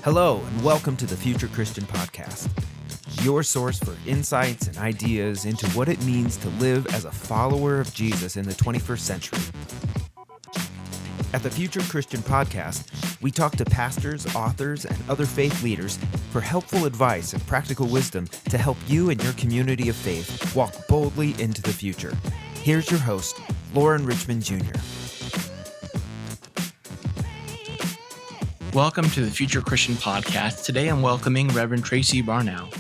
Hello, and welcome to the Future Christian Podcast, your source for insights and ideas into what it means to live as a follower of Jesus in the 21st century. At the Future Christian Podcast, we talk to pastors, authors, and other faith leaders for helpful advice and practical wisdom to help you and your community of faith walk boldly into the future. Here's your host, Lauren Richmond Jr. Welcome to the Future Christian Podcast. Today I'm welcoming Reverend Tracy Barnowe.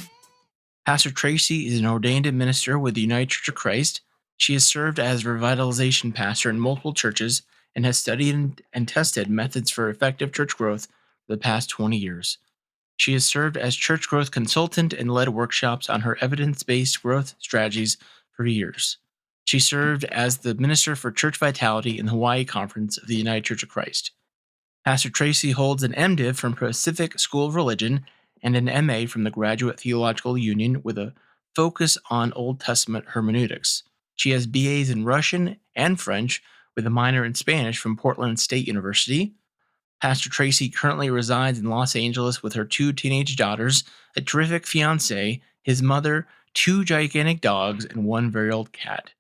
Pastor Tracy is an ordained minister with the United Church of Christ. She has served as revitalization pastor in multiple churches and has studied and tested methods for effective church growth for the past 20 years. She has served as church growth consultant and led workshops on her evidence-based growth strategies for years. She served as the minister for church vitality in the Hawaii Conference of the United Church of Christ. Pastor Tracy holds an MDiv from Pacific School of Religion and an MA from the Graduate Theological Union with a focus on Old Testament hermeneutics. She has BAs in Russian and French with a minor in Spanish from Portland State University. Pastor Tracy currently resides in Los Angeles with her 2 teenage daughters, a terrific fiancé, his mother, 2 gigantic dogs, and 1 very old cat.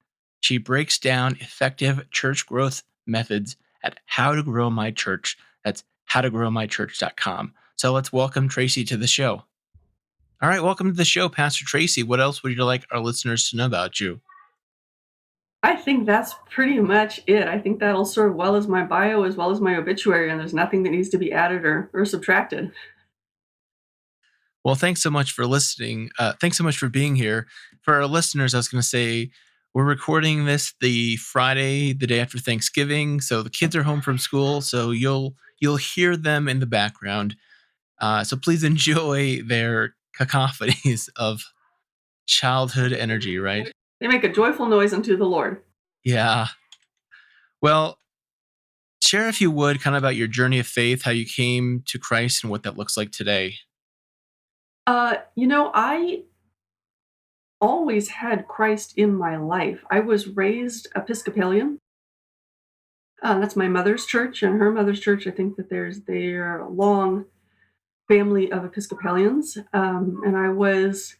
She breaks down effective church growth methods at How to Grow My Church. That's howtogrowmychurch.com. So let's welcome Tracy to the show. All right, welcome to the show, Pastor Tracy. What else would you like our listeners to know about you? I think that's pretty much it. I think that'll serve well as my bio as well as my obituary, and there's nothing that needs to be added or subtracted. Well, thanks so much for listening. Thanks so much for being here. For our listeners, I was going to say, we're recording this the Friday, the day after Thanksgiving, so the kids are home from school, so you'll hear them in the background. So please enjoy their cacophonies of childhood energy, right? They make a joyful noise unto the Lord. Yeah. Well, share, if you would, kind of about your journey of faith, how you came to Christ and what that looks like today. I always had Christ in my life. I was raised Episcopalian. That's my mother's church and her mother's church. I think that they're a long family of Episcopalians. And I was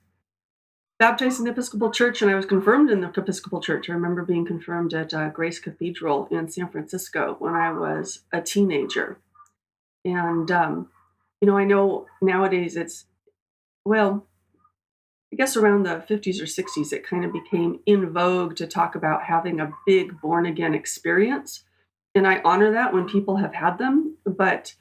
baptized in the Episcopal Church, and I was confirmed in the Episcopal Church. I remember being confirmed at Grace Cathedral in San Francisco when I was a teenager. And, I know nowadays I guess around the 50s or 60s, it kind of became in vogue to talk about having a big born-again experience. And I honor that when people have had them. But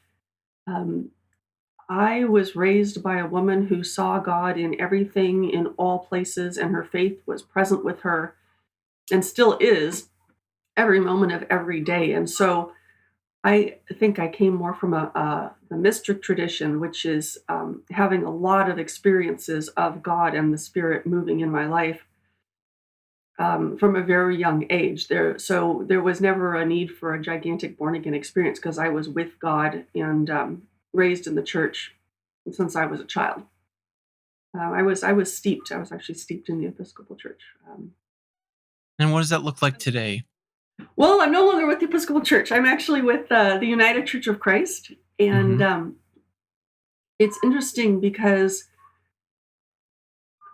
I was raised by a woman who saw God in everything, in all places, and her faith was present with her and still is every moment of every day. And so I think I came more from the mystic tradition, which is having a lot of experiences of God and the Spirit moving in my life from a very young age. So there was never a need for a gigantic born-again experience because I was with God and raised in the church since I was a child. I was steeped. I was actually steeped in the Episcopal Church. And what does that look like today? Well, I'm no longer with the Episcopal Church. I'm actually with the United Church of Christ. And it's interesting because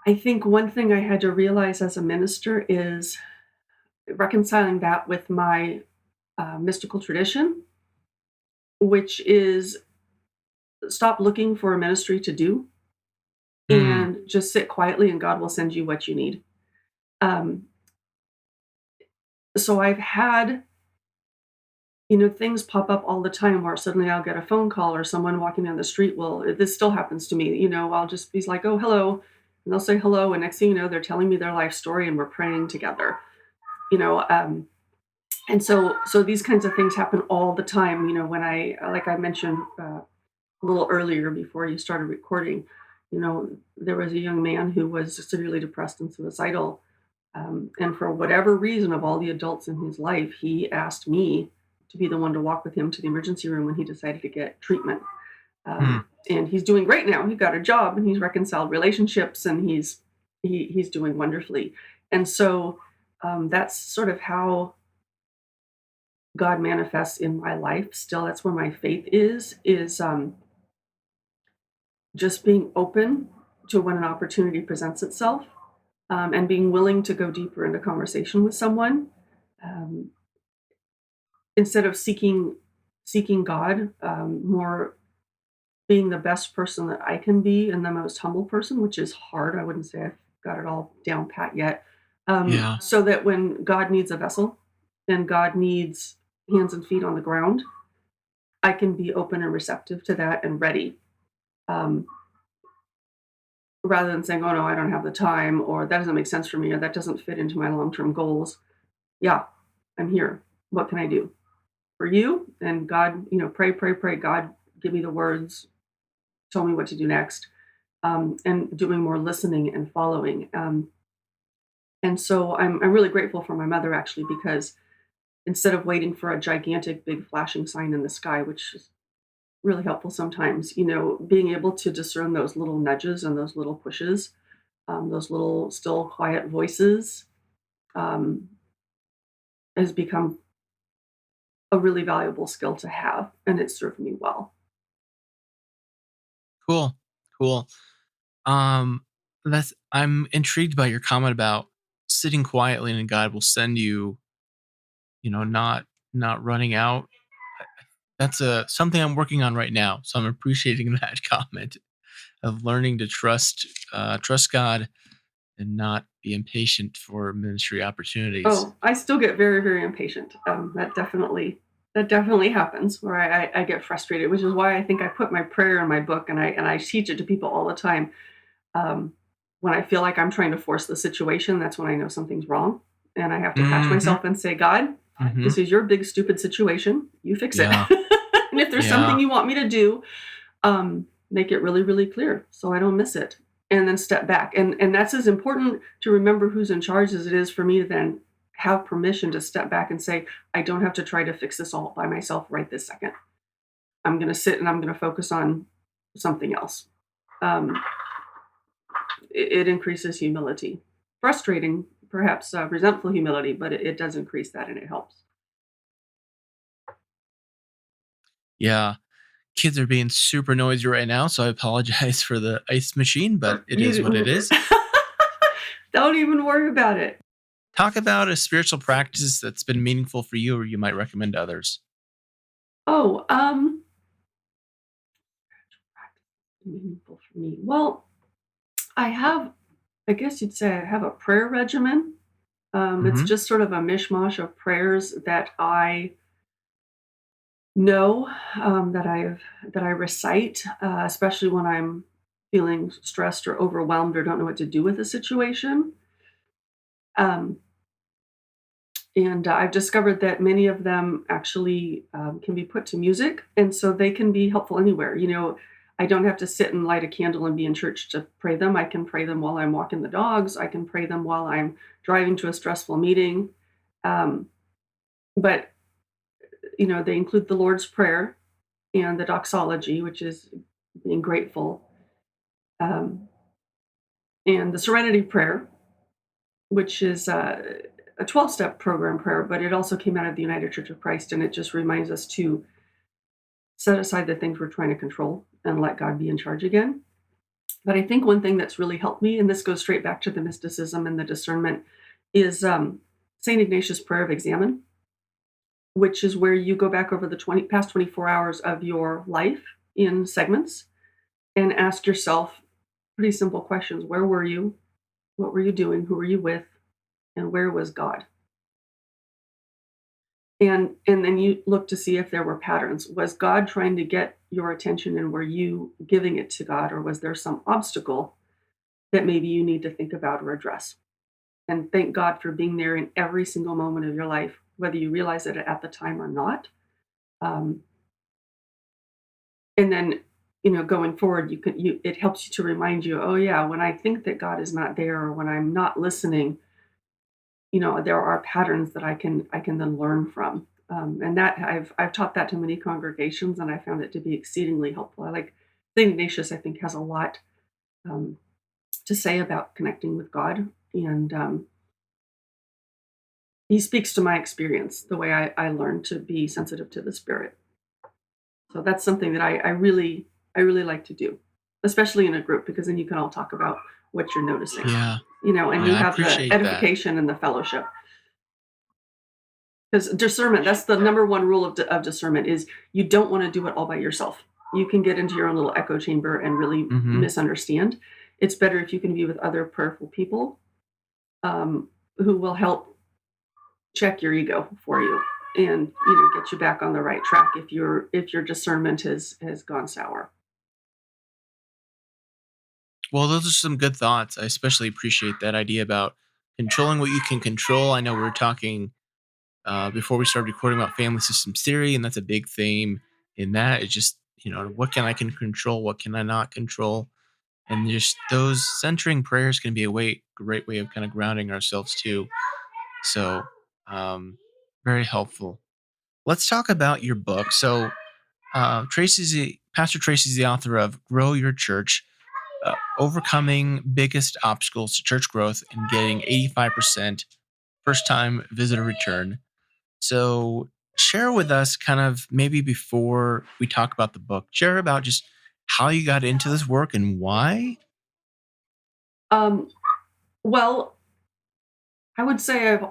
I think one thing I had to realize as a minister is reconciling that with my mystical tradition, which is stop looking for a ministry to do and just sit quietly and God will send you what you need. So I've had, things pop up all the time where suddenly I'll get a phone call or someone walking down the street. Well, this still happens to me. I'll just be like, oh, hello. And they'll say hello. And next thing you know, they're telling me their life story and we're praying together, And so these kinds of things happen all the time. When like I mentioned a little earlier before you started recording, there was a young man who was severely depressed and suicidal. And for whatever reason, of all the adults in his life, he asked me to be the one to walk with him to the emergency room when he decided to get treatment. And he's doing great now. He got a job and he's reconciled relationships and he's doing wonderfully. And so that's sort of how God manifests in my life. Still, that's where my faith is just being open to when an opportunity presents itself, and being willing to go deeper into conversation with someone, um, instead of seeking God, more being the best person that I can be and the most humble person, which is hard. I wouldn't say I've got it all down pat yet. Yeah. So that when God needs a vessel and God needs hands and feet on the ground, I can be open and receptive to that and ready. Um, Rather than saying, "Oh no, I don't have the time," or "That doesn't make sense for me," or "That doesn't fit into my long-term goals." Yeah, I'm here. What can I do for you? And God, pray, pray, pray. God, give me the words. Tell me what to do next. And doing more listening and following. And so I'm really grateful for my mother actually, because instead of waiting for a gigantic, big flashing sign in the sky, which is really helpful sometimes, being able to discern those little nudges and those little pushes, those little still quiet voices, um, has become a really valuable skill to have, and it served me well. Cool. Cool. Um, that's I'm intrigued by your comment about sitting quietly and God will send you, not running out. That's something I'm working on right now. So I'm appreciating that comment of learning to trust God and not be impatient for ministry opportunities. Oh, I still get very, very impatient. That definitely happens where I get frustrated, which is why I think I put my prayer in my book and I teach it to people all the time. Um, when I feel like I'm trying to force the situation, that's when I know something's wrong, and I have to catch Mhm. myself and say, "God, this Mhm. is your big stupid situation. You fix it." Yeah. And if there's something Yeah. you want me to do, make it really, really clear so I don't miss it, and then step back. And that's as important to remember who's in charge as it is for me to then have permission to step back and say, I don't have to try to fix this all by myself right this second. I'm going to sit and I'm going to focus on something else. Um, it increases humility. Frustrating, perhaps resentful humility, but it does increase that and it helps. Yeah. Kids are being super noisy right now, so I apologize for the ice machine, but it is what it You is. don't even worry about it. Talk about a spiritual practice that's been meaningful for you or you might recommend to others. Oh, meaningful for me. Well, I have, I guess you'd say I have a prayer regimen. It's Mhm. just sort of a mishmash of prayers that I know, that I recite, especially when I'm feeling stressed or overwhelmed or don't know what to do with a situation. Um, and I've discovered that many of them actually can be put to music, and so they can be helpful anywhere. I don't have to sit and light a candle and be in church to pray them. I can pray them while I'm walking the dogs. I can pray them while I'm driving to a stressful meeting. Um, but they include the Lord's Prayer and the doxology, which is being grateful, um, and the Serenity Prayer, which is a 12-step program prayer, but it also came out of the United Church of Christ, and it just reminds us to set aside the things we're trying to control and let God be in charge again. But I think one thing that's really helped me, and this goes straight back to the mysticism and the discernment, is St. Ignatius' prayer of examen, which is where you go back over the past 24 hours of your life in segments and ask yourself pretty simple questions. Where were you? What were you doing? Who were you with? And where was God? And then you look to see if there were patterns. Was God trying to get your attention and were you giving it to God, or was there some obstacle that maybe you need to think about or address? And thank God for being there in every single moment of your life, whether you realize it at the time or not. Um, and then, going forward, it helps you to remind you, oh yeah, when I think that God is not there or when I'm not listening, there are patterns that I can then learn from. And that I've taught that to many congregations, and I found it to be exceedingly helpful. I like St. Ignatius. I think has a lot um, to say about connecting with God, and he speaks to my experience, the way I learned to be sensitive to the Spirit. So that's something that I really like to do. especially in a group, because then you can all talk about what you're noticing, Yeah. and you Yeah, I have the appreciate that. edification and the fellowship. Because discernment, that's the number one rule of discernment, is you don't want to do it all by yourself. You can get into your own little echo chamber and really Hmm. misunderstand. It's better if you can be with other prayerful people, who will help check your ego for you and get you back on the right track if your discernment has gone sour. Well, those are some good thoughts. I especially appreciate that idea about controlling what you can control. I know we were talking before we started recording about family systems theory, and that's a big theme in that. It's just, what can I can control? What can I not control? And just those centering prayers can be great way of kind of grounding ourselves too. So, very helpful. Let's talk about your book. So, Pastor Tracy's the author of Grow Your Church, Overcoming Biggest Obstacles to Church Growth and Getting 85% First Time Visitor Return. So, share with us kind of maybe before we talk about the book, share about just how you got into this work and why. Um, well, I would say I've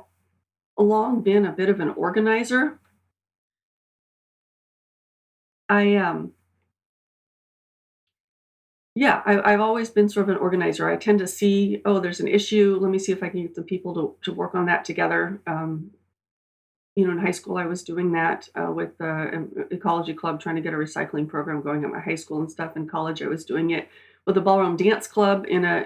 long been a bit of an organizer. I Yeah, I've always been sort of an organizer. I tend to see, oh, there's an issue. Let me see if I can get the people to work on that together. In high school, I was doing that with the ecology club, trying to get a recycling program going at my high school and stuff. In college, I was doing it with the ballroom dance club in a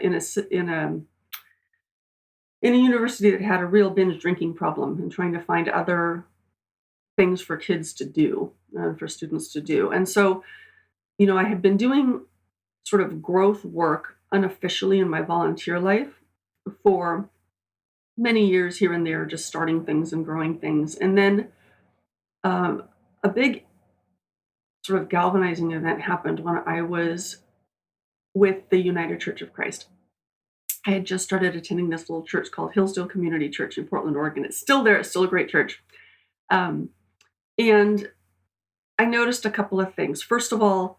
university that had a real binge drinking problem, and trying to find other things for kids to do, for students to do. And so, I had been doing sort of growth work unofficially in my volunteer life for many years here and there, just starting things and growing things. And then um, a big sort of galvanizing event happened when I was with the United Church of Christ. I had just started attending this little church called Hillsdale Community Church in Portland, Oregon. It's still there. It's still a great church. Um, and I noticed a couple of things. First of all,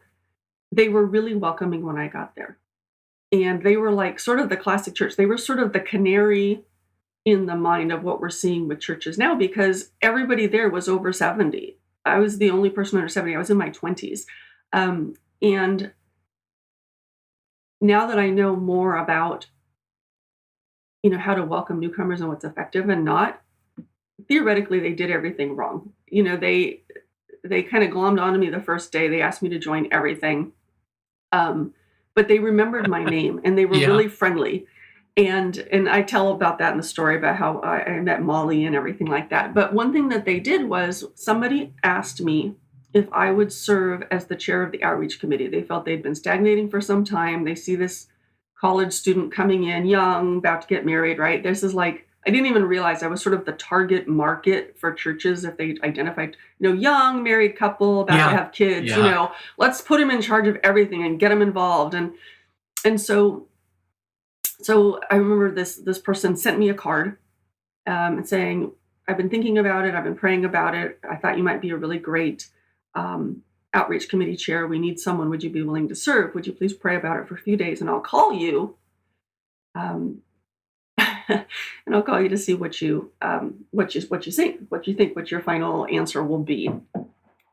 they were really welcoming when I got there. And they were like sort of the classic church. They were sort of the canary in the mind of what we're seeing with churches now, because everybody there was over 70. I was the only person under 70. I was in my 20s. And now that I know more about, how to welcome newcomers and what's effective and not, theoretically, they did everything wrong. They kind of glommed onto me the first day. They asked me to join everything. But they remembered my name and they were Yeah. really friendly. And I tell about that in the story about how I met Molly and everything like that. But one thing that they did was somebody asked me if I would serve as the chair of the outreach committee. They felt they'd been stagnating for some time. They see this college student coming in young, about to get married, right? This is like, I didn't even realize I was sort of the target market for churches if they identified, young married couple about to have kids, Yeah. let's put him in charge of everything and get him involved. And so I remember this person sent me a card and saying, I've been thinking about it. I've been praying about it. I thought you might be a really great outreach committee chair. We need someone. Would you be willing to serve? Would you please pray about it for a few days? And I'll call you. And I'll call you to see what you think, what your final answer will be.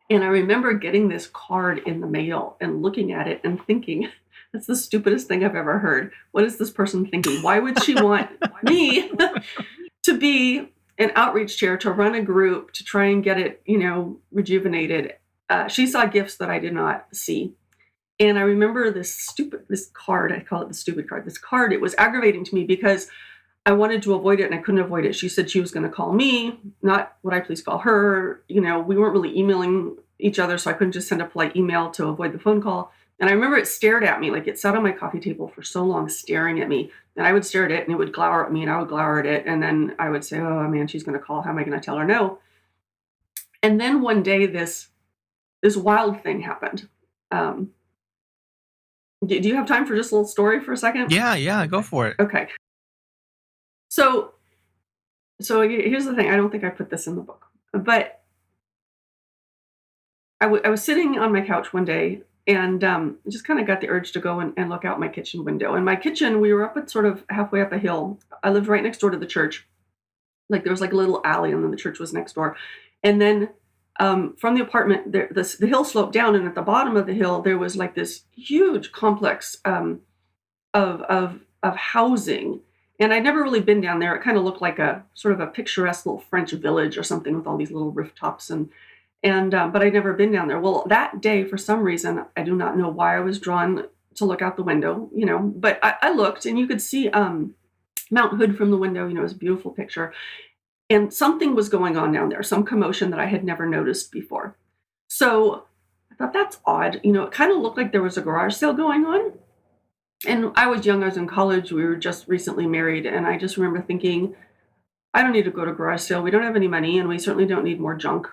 And I remember getting this card in the mail and looking at it and thinking, that's the stupidest thing I've ever heard. What is this person thinking? Why would she want me to be an outreach chair, to run a group, to try and get it, rejuvenated? She saw gifts that I did not see. And I remember this card, I call it the stupid card. This card, it was aggravating to me because I wanted to avoid it and I couldn't avoid it. She said she was going to call me, not would I please call her. We weren't really emailing each other, so I couldn't just send a polite email to avoid the phone call. And I remember it stared at me, like it sat on my coffee table for so long, staring at me. And I would stare at it and it would glower at me and I would glower at it. And then I would say, oh man, she's going to call. How am I going to tell her no? And then one day this wild thing happened. Do you have time for just a little story for a second? Yeah, go for it. Okay. So here's the thing. I don't think I put this in the book, but I was sitting on my couch one day And I just kind of got the urge to go and look out my kitchen window. And my kitchen, we were up at sort of halfway up a hill. I lived right next door to the church. Like there was like a little alley, and then the church was next door. And then from the apartment, the hill sloped down, and at the bottom of the hill there was like this huge complex of housing. And I'd never really been down there. It kind of looked like a sort of a picturesque little French village or something with all these little rooftops and but I'd never been down there. Well, that day, for some reason, I do not know why I was drawn to look out the window, but I looked, and you could see Mount Hood from the window. It was a beautiful picture. And something was going on down there, some commotion that I had never noticed before. So I thought, that's odd. It kind of looked like there was a garage sale going on. And I was young, I was in college, we were just recently married, and I just remember thinking, I don't need to go to a garage sale. We don't have any money, and we certainly don't need more junk.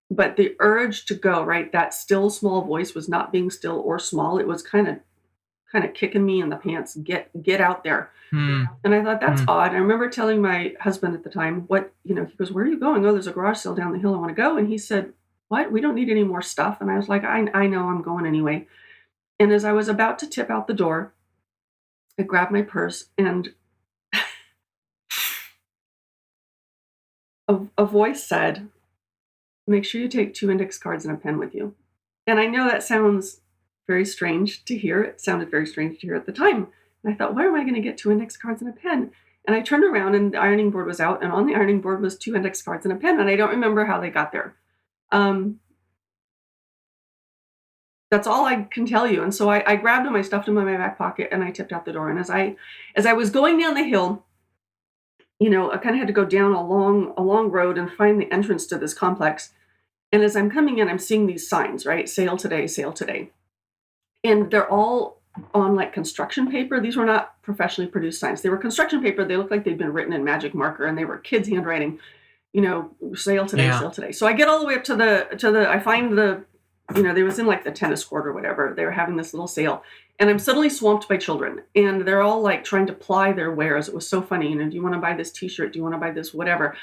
But the urge to go, right, that still small voice was not being still or small. It was kind of kicking me in the pants. Get out there. And I thought, that's odd. I remember telling my husband at the time, he goes, where are you going? Oh, there's a garage sale down the hill. I want to go. And he said, what? We don't need any more stuff. And I was like, I know, I'm going anyway. And as I was about to tip out the door, I grabbed my purse, and a voice said, make sure you take 2 index cards and a pen with you. And I know that sounds very strange to hear. It sounded very strange to hear at the time. And I thought, where am I going to get 2 index cards and a pen? And I turned around, and the ironing board was out, and on the ironing board was 2 index cards and a pen. And I don't remember how they got there. That's all I can tell you. And so I grabbed them, I stuffed them in my back pocket, and I tipped out the door. And as I was going down the hill, I kind of had to go down a long road and find the entrance to this complex. And as I'm coming in, I'm seeing these signs, right? Sale today, sale today. And they're all on like construction paper. These were not professionally produced signs. They were construction paper. They looked like they'd been written in magic marker, and they were kids' handwriting, sale today, sale today. So I get all the way up to I find they was in like the tennis court or whatever. They were having this little sale, and I'm suddenly swamped by children, and they're all like trying to ply their wares. It was so funny. Do you want to buy this t-shirt? Do you want to buy this, whatever?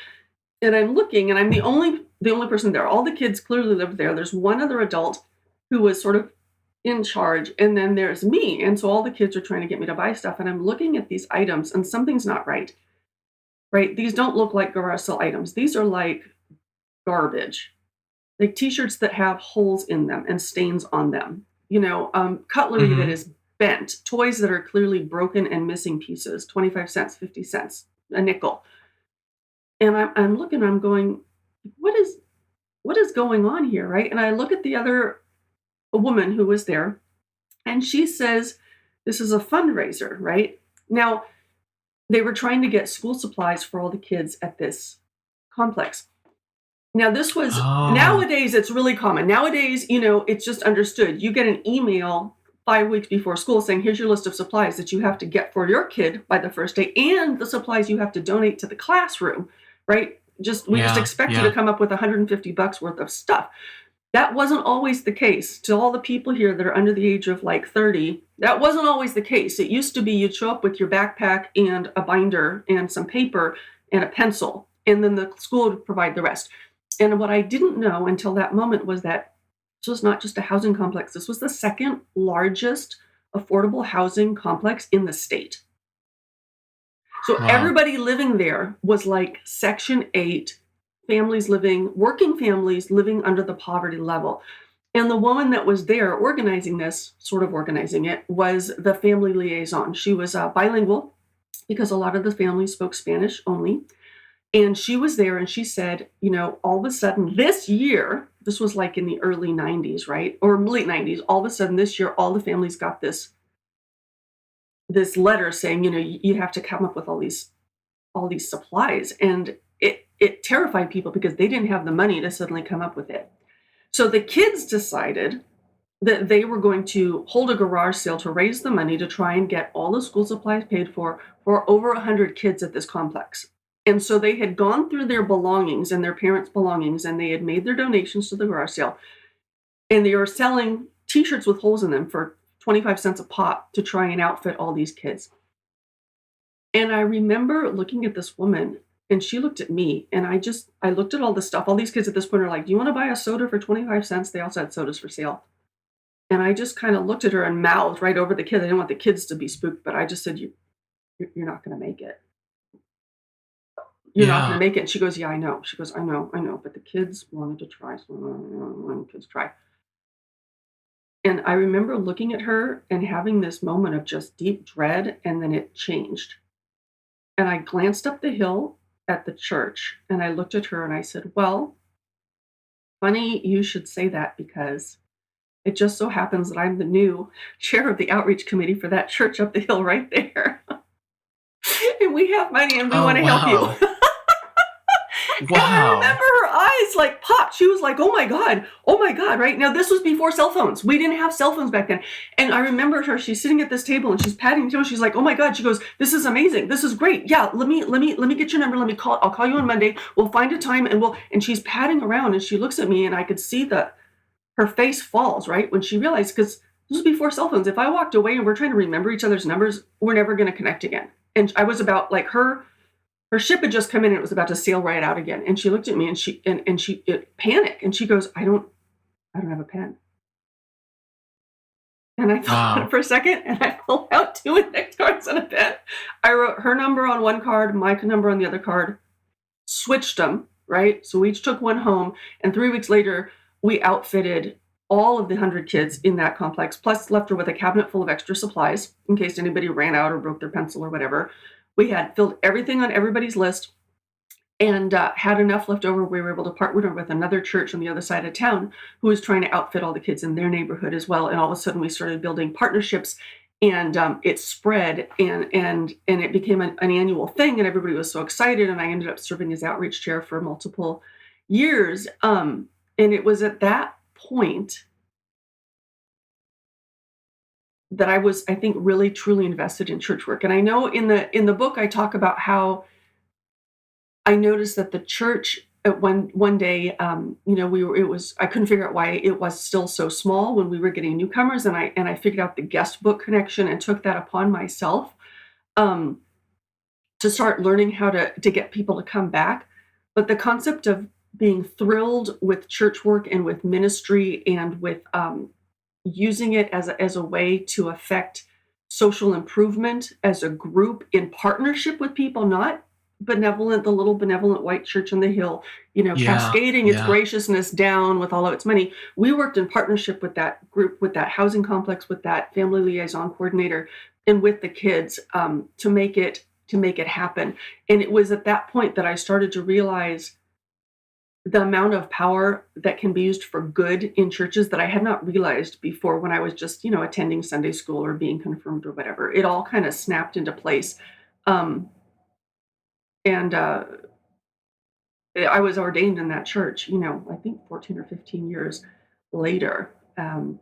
And I'm looking, and I'm the only person there. All the kids clearly lived there. There's one other adult who was sort of in charge, and then there's me. And so all the kids are trying to get me to buy stuff, and I'm looking at these items, and something's not right. Right? These don't look like garage sale items. These are like garbage. Like t-shirts that have holes in them and stains on them, cutlery that is bent, toys that are clearly broken and missing pieces, 25 cents, 50 cents, a nickel. And I'm looking, I'm going, what is going on here, right? And I look at a woman who was there, and she says, this is a fundraiser, right? Now, they were trying to get school supplies for all the kids at this complex. Now, this was, nowadays, it's really common. Nowadays, it's just understood. You get an email 5 weeks before school saying, here's your list of supplies that you have to get for your kid by the first day, and the supplies you have to donate to the classroom, right? We just expect you to come up with $150 worth of stuff. That wasn't always the case. To all the people here that are under the age of like 30, that wasn't always the case. It used to be you'd show up with your backpack and a binder and some paper and a pencil, and then the school would provide the rest. And what I didn't know until that moment was that this was not just a housing complex. This was the second largest affordable housing complex in the state. So everybody living there was like Section 8 working families living under the poverty level. And the woman that was there organizing it, was the family liaison. She was bilingual because a lot of the families spoke Spanish only. And she was there, and she said, all of a sudden this year, this was like in the early 90s, right? Or late 90s, all of a sudden this year, all the families got this letter saying, you have to come up with all these supplies. And it terrified people because they didn't have the money to suddenly come up with it. So the kids decided that they were going to hold a garage sale to raise the money to try and get all the school supplies paid for over 100 kids at this complex. And so they had gone through their belongings and their parents' belongings, and they had made their donations to the garage sale. And they were selling t-shirts with holes in them for 25 cents a pop to try and outfit all these kids. And I remember looking at this woman, and she looked at me, and I looked at all the stuff. All these kids at this point are like, do you want to buy a soda for 25 cents? They also had sodas for sale. And I just kind of looked at her and mouthed right over the kids. I didn't want the kids to be spooked, but I just said, you're not going to make it. You're not going Yeah. to make it. And she goes, yeah, I know. She goes, I know. But the kids wanted to try. So when kids try. And I remember looking at her and having this moment of just deep dread. And then it changed. And I glanced up the hill at the church and I looked at her and I said, well, funny you should say that because it just so happens that I'm the new chair of the outreach committee for that church up the hill right there. And we have money and we Oh, want to help wow. you. And I Wow. remember her eyes like popped. She was like, oh my God, right? Now, this was before cell phones. We didn't have cell phones back then. And I remember her, she's sitting at this table and she's patting the table. She's like, oh my God. She goes, this is amazing. This is great. Yeah, let me get your number. I'll call you on Monday. We'll find a time and she's patting around and she looks at me and I could see her face falls, right? When she realized, because this was before cell phones. If I walked away and we're trying to remember each other's numbers, we're never going to connect again. And I was about like her ship had just come in and it was about to sail right out again. And she looked at me and she panicked and she goes, I don't have a pen. And I thought Wow. for a second and I pulled out 2 index cards and a pen. I wrote her number on one card, my number on the other card, switched them, right? So we each took one home. And 3 weeks later, we outfitted all of the 100 kids in that complex, plus left her with a cabinet full of extra supplies in case anybody ran out or broke their pencil or whatever. We had filled everything on everybody's list and had enough left over. We were able to partner with another church on the other side of town who was trying to outfit all the kids in their neighborhood as well. And all of a sudden we started building partnerships and it spread and it became an annual thing and everybody was so excited. And I ended up serving as outreach chair for multiple years. And it was at that point that I was, I think, really truly invested in church work. And I know in the book I talk about how I noticed that the church at one day, I couldn't figure out why it was still so small when we were getting newcomers, and I figured out the guest book connection and took that upon myself um, to start learning how to get people to come back. But the concept of being thrilled with church work and with ministry and with using it as a way to affect social improvement as a group in partnership with people, not the little benevolent white church on the hill, Yeah. cascading its Yeah. graciousness down with all of its money. We worked in partnership with that group, with that housing complex, with that family liaison coordinator, and with the kids to make it happen. And it was at that point that I started to realize the amount of power that can be used for good in churches that I had not realized before when I was just, attending Sunday school or being confirmed or whatever. It all kind of snapped into place. Um, and I was ordained in that church, I think 14 or 15 years later. And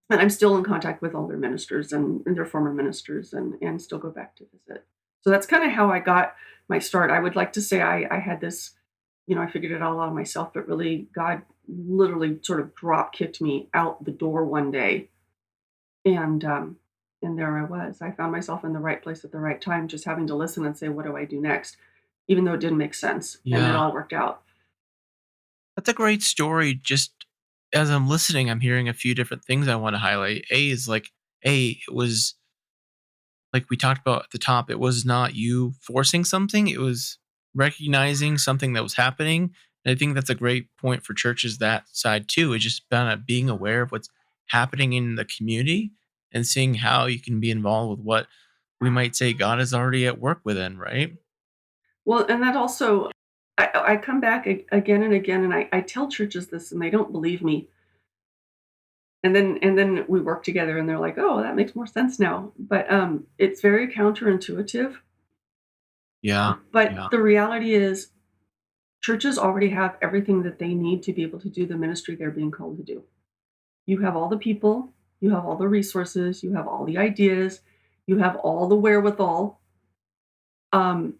I'm still in contact with all their ministers and their former ministers and still go back to visit. So that's kind of how I got my start. I would like to say I had this, I figured it all out myself, but really God literally sort of drop kicked me out the door one day. And there I was. I found myself in the right place at the right time, just having to listen and say, what do I do next? Even though it didn't make sense and it Yeah. all worked out. That's a great story. Just as I'm listening, I'm hearing a few different things I want to highlight. It was like we talked about at the top, it was not you forcing something, it was recognizing something that was happening. And I think that's a great point for churches that side too, is just kind of being aware of what's happening in the community and seeing how you can be involved with what we might say God is already at work within, right? Well, and that also, I come back again and again, and I tell churches this, and they don't believe me. And then we work together, and they're like, "Oh, that makes more sense now." But it's very counterintuitive. Yeah. But Yeah. the reality is, churches already have everything that they need to be able to do the ministry they're being called to do. You have all the people, you have all the resources, you have all the ideas, you have all the wherewithal. Um,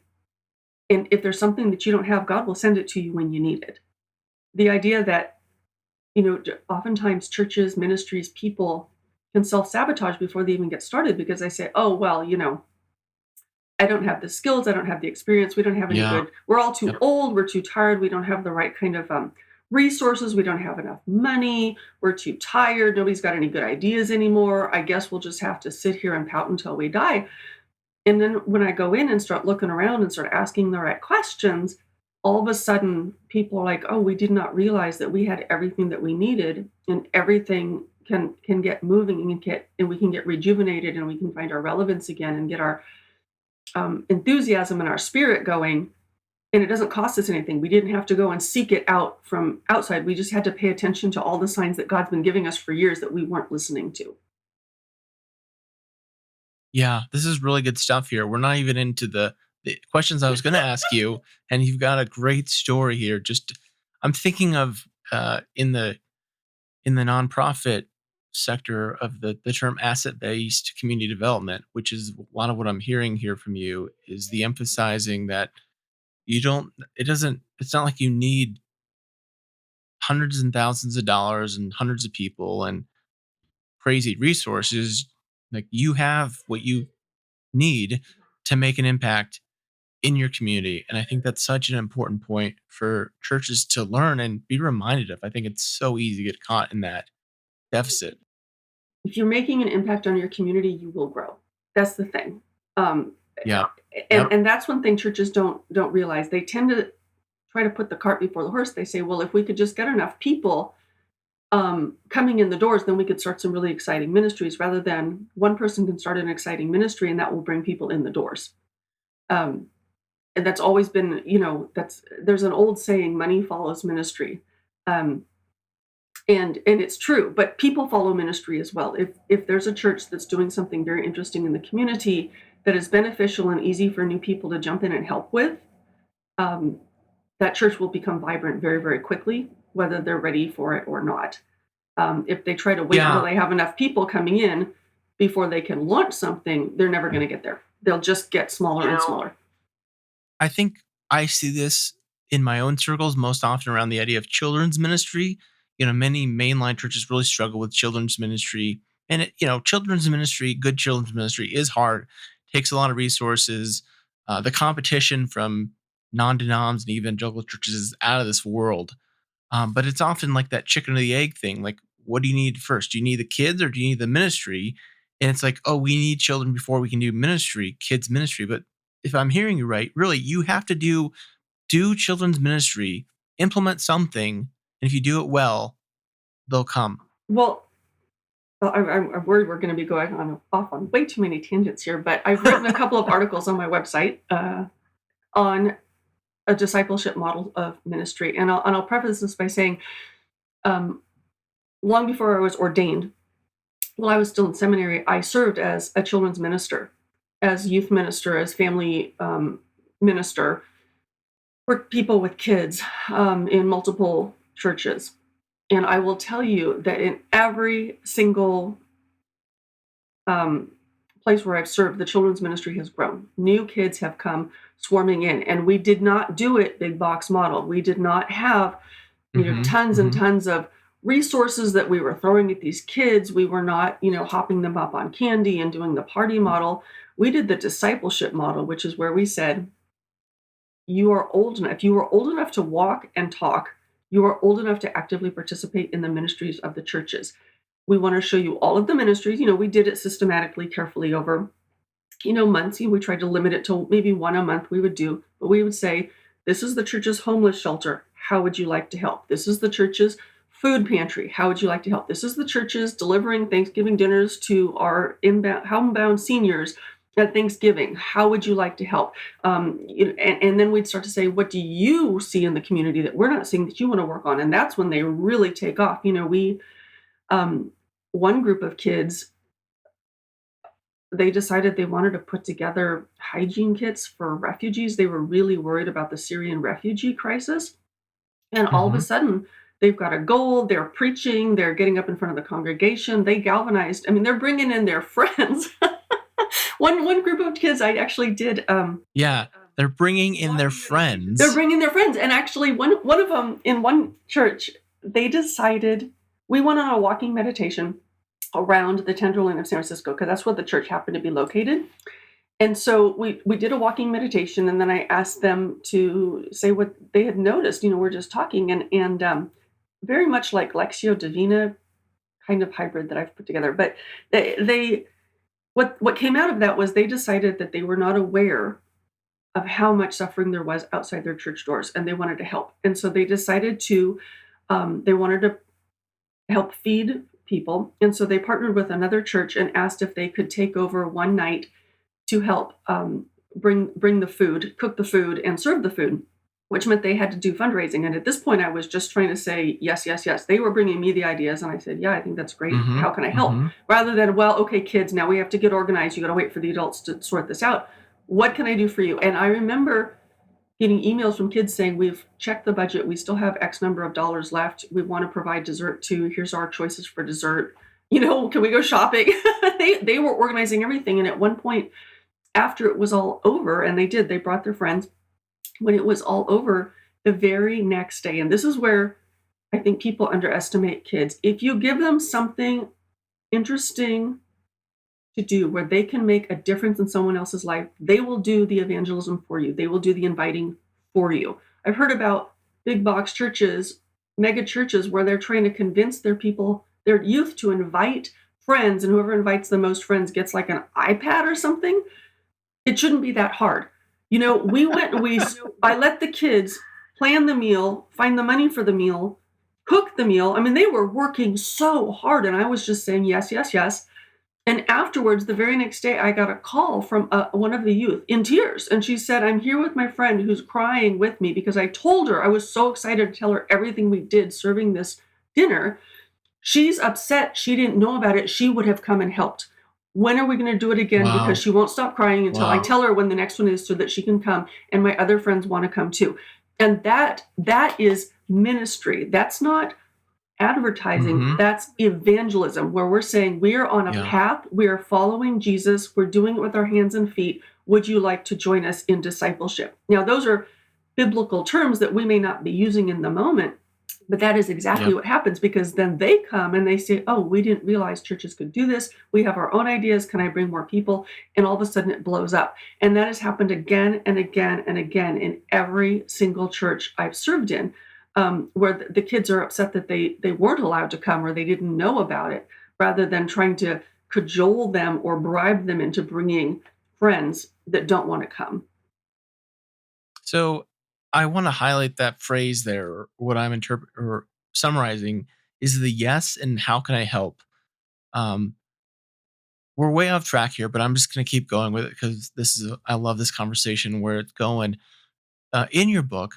and if there's something that you don't have, God will send it to you when you need it. The idea that oftentimes churches, ministries, people can self-sabotage before they even get started because they say, oh, well, I don't have the skills, I don't have the experience, we don't have any Yeah. good, we're all too Yep. old, we're too tired, we don't have the right kind of resources. We don't have enough money. We're too tired. Nobody's got any good ideas anymore. I guess we'll just have to sit here and pout until we die. And then when I go in and start looking around and start asking the right questions, all of a sudden people are like, oh, we did not realize that we had everything that we needed, and everything can get moving and we can get rejuvenated, and we can find our relevance again and get our enthusiasm and our spirit going. And it doesn't cost us anything. We didn't have to go and seek it out from outside. We just had to pay attention to all the signs that God's been giving us for years that we weren't listening to. Yeah, this is really good stuff here. We're not even into the questions I was going to ask you, and you've got a great story here. Just I'm thinking of in the nonprofit sector of the term asset-based community development, which is a lot of what I'm hearing here from you, is the emphasizing that you don't it doesn't it's not like you need hundreds and thousands of dollars and hundreds of people and crazy resources. Like, you have what you need to make an impact in your community. And I think that's such an important point for churches to learn and be reminded of. I think it's so easy to get caught in that deficit. If you're making an impact on your community, you will grow. That's the thing. Um, Yep. and Yep. and that's one thing churches don't realize. They tend to try to put the cart before the horse. They say, well, if we could just get enough people coming in the doors, then we could start some really exciting ministries, rather than one person can start an exciting ministry and that will bring people in the doors. Um, and that's always been, there's an old saying, money follows ministry. Um, and it's true, but people follow ministry as well. If there's a church that's doing something very interesting in the community that is beneficial and easy for new people to jump in and help with, um, that church will become vibrant very, very quickly, whether they're ready for it or not. If they try to wait until Yeah. they have enough people coming in before they can launch something, they're never going to get there. They'll just get smaller and smaller. I think I see this in my own circles most often around the idea of children's ministry. Many mainline churches really struggle with children's ministry. And, children's ministry, good children's ministry is hard, takes a lot of resources. The competition from non-denoms and evangelical churches is out of this world. But it's often like that chicken or the egg thing. Like, what do you need first? Do you need the kids or do you need the ministry? And it's like, oh, we need children before we can do ministry, kids ministry. But if I'm hearing you right, really, you have to do children's ministry, implement something, and if you do it well, they'll come. Well, I'm worried we're going to be going off on way too many tangents here, but I've written a couple of articles on my website on a discipleship model of ministry. And I'll preface this by saying, long before I was ordained, while I was still in seminary, I served as a children's minister, as youth minister, as family minister for people with kids in multiple churches. And I will tell you that in every single place where I've served, the children's ministry has grown. New kids have come swarming in, and we did not do it big box model. We did not have, tons and tons of resources that we were throwing at these kids. We were not, hopping them up on candy and doing the party model. We did the discipleship model, which is where we said, you are old enough. If you are old enough to walk and talk, you are old enough to actively participate in the ministries of the churches. We want to show you all of the ministries. We did it systematically, carefully over, months. We tried to limit it to maybe one a month we would do, but we would say, this is the church's homeless shelter. How would you like to help? This is the church's food pantry. How would you like to help? This is the church's delivering Thanksgiving dinners to our homebound seniors at Thanksgiving. How would you like to help? And then we'd start to say, what do you see in the community that we're not seeing that you want to work on? And that's when they really take off. One group of kids, they decided they wanted to put together hygiene kits for refugees. They were really worried about the Syrian refugee crisis. And all of a sudden, they've got a goal. They're preaching. They're getting up in front of the congregation. They galvanized. They're bringing in their friends. One group of kids, I actually did. Yeah, they're bringing in their friends. They're bringing their friends. And actually, one of them in one church, they decided, we went on a walking meditation around the Tenderloin of San Francisco, because that's where the church happened to be located. And so we did a walking meditation, and then I asked them to say what they had noticed. We're just talking, and very much like Lectio Divina kind of hybrid that I've put together. But they what came out of that was they decided that they were not aware of how much suffering there was outside their church doors, and they wanted to help. And so they decided to they wanted to help feed people, and so they partnered with another church and asked if they could take over one night to help bring the food, cook the food, and serve the food, which meant they had to do fundraising. And at this point, I was just trying to say yes, yes, yes. They were bringing me the ideas, and I said, yeah, I think that's great. Mm-hmm. How can I help? Mm-hmm. Rather than, well, okay, kids, now we have to get organized. You got to wait for the adults to sort this out. What can I do for you? And I remember getting emails from kids saying, we've checked the budget. We still have X number of dollars left. We want to provide dessert too. Here's our choices for dessert. Can we go shopping? They were organizing everything. And at one point, after it was all over, and they brought their friends, when it was all over, the very next day, and this is where I think people underestimate kids. If you give them something interesting to do where they can make a difference in someone else's life, they will do the evangelism for you. They will do the inviting for you. I've heard about big box churches, mega churches, where they're trying to convince their people, their youth, to invite friends, and whoever invites the most friends gets like an iPad or something. It shouldn't be that hard. We went and I let the kids plan the meal, find the money for the meal, cook the meal. I mean, they were working so hard, and I was just saying yes, yes, yes. And afterwards, the very next day, I got a call from one of the youth in tears. And she said, I'm here with my friend who's crying with me because I told her, I was so excited to tell her everything we did serving this dinner. She's upset. She didn't know about it. She would have come and helped. When are we going to do it again? Wow. Because she won't stop crying until I tell her when the next one is, so that she can come. And my other friends want to come too. And that is ministry. That's not advertising. Mm-hmm. That's evangelism, where we're saying we are on a path. We are following Jesus. We're doing it with our hands and feet. Would you like to join us in discipleship? Now, those are biblical terms that we may not be using in the moment, but that is exactly what happens, because then they come and they say, oh, we didn't realize churches could do this. We have our own ideas. Can I bring more people? And all of a sudden it blows up. And that has happened again and again and again in every single church I've served in, where the kids are upset that they weren't allowed to come or they didn't know about it, rather than trying to cajole them or bribe them into bringing friends that don't want to come. So I want to highlight that phrase there. What I'm or summarizing is the yes and how can I help. We're way off track here, but I'm just going to keep going with it because I love this conversation where it's going. In your book,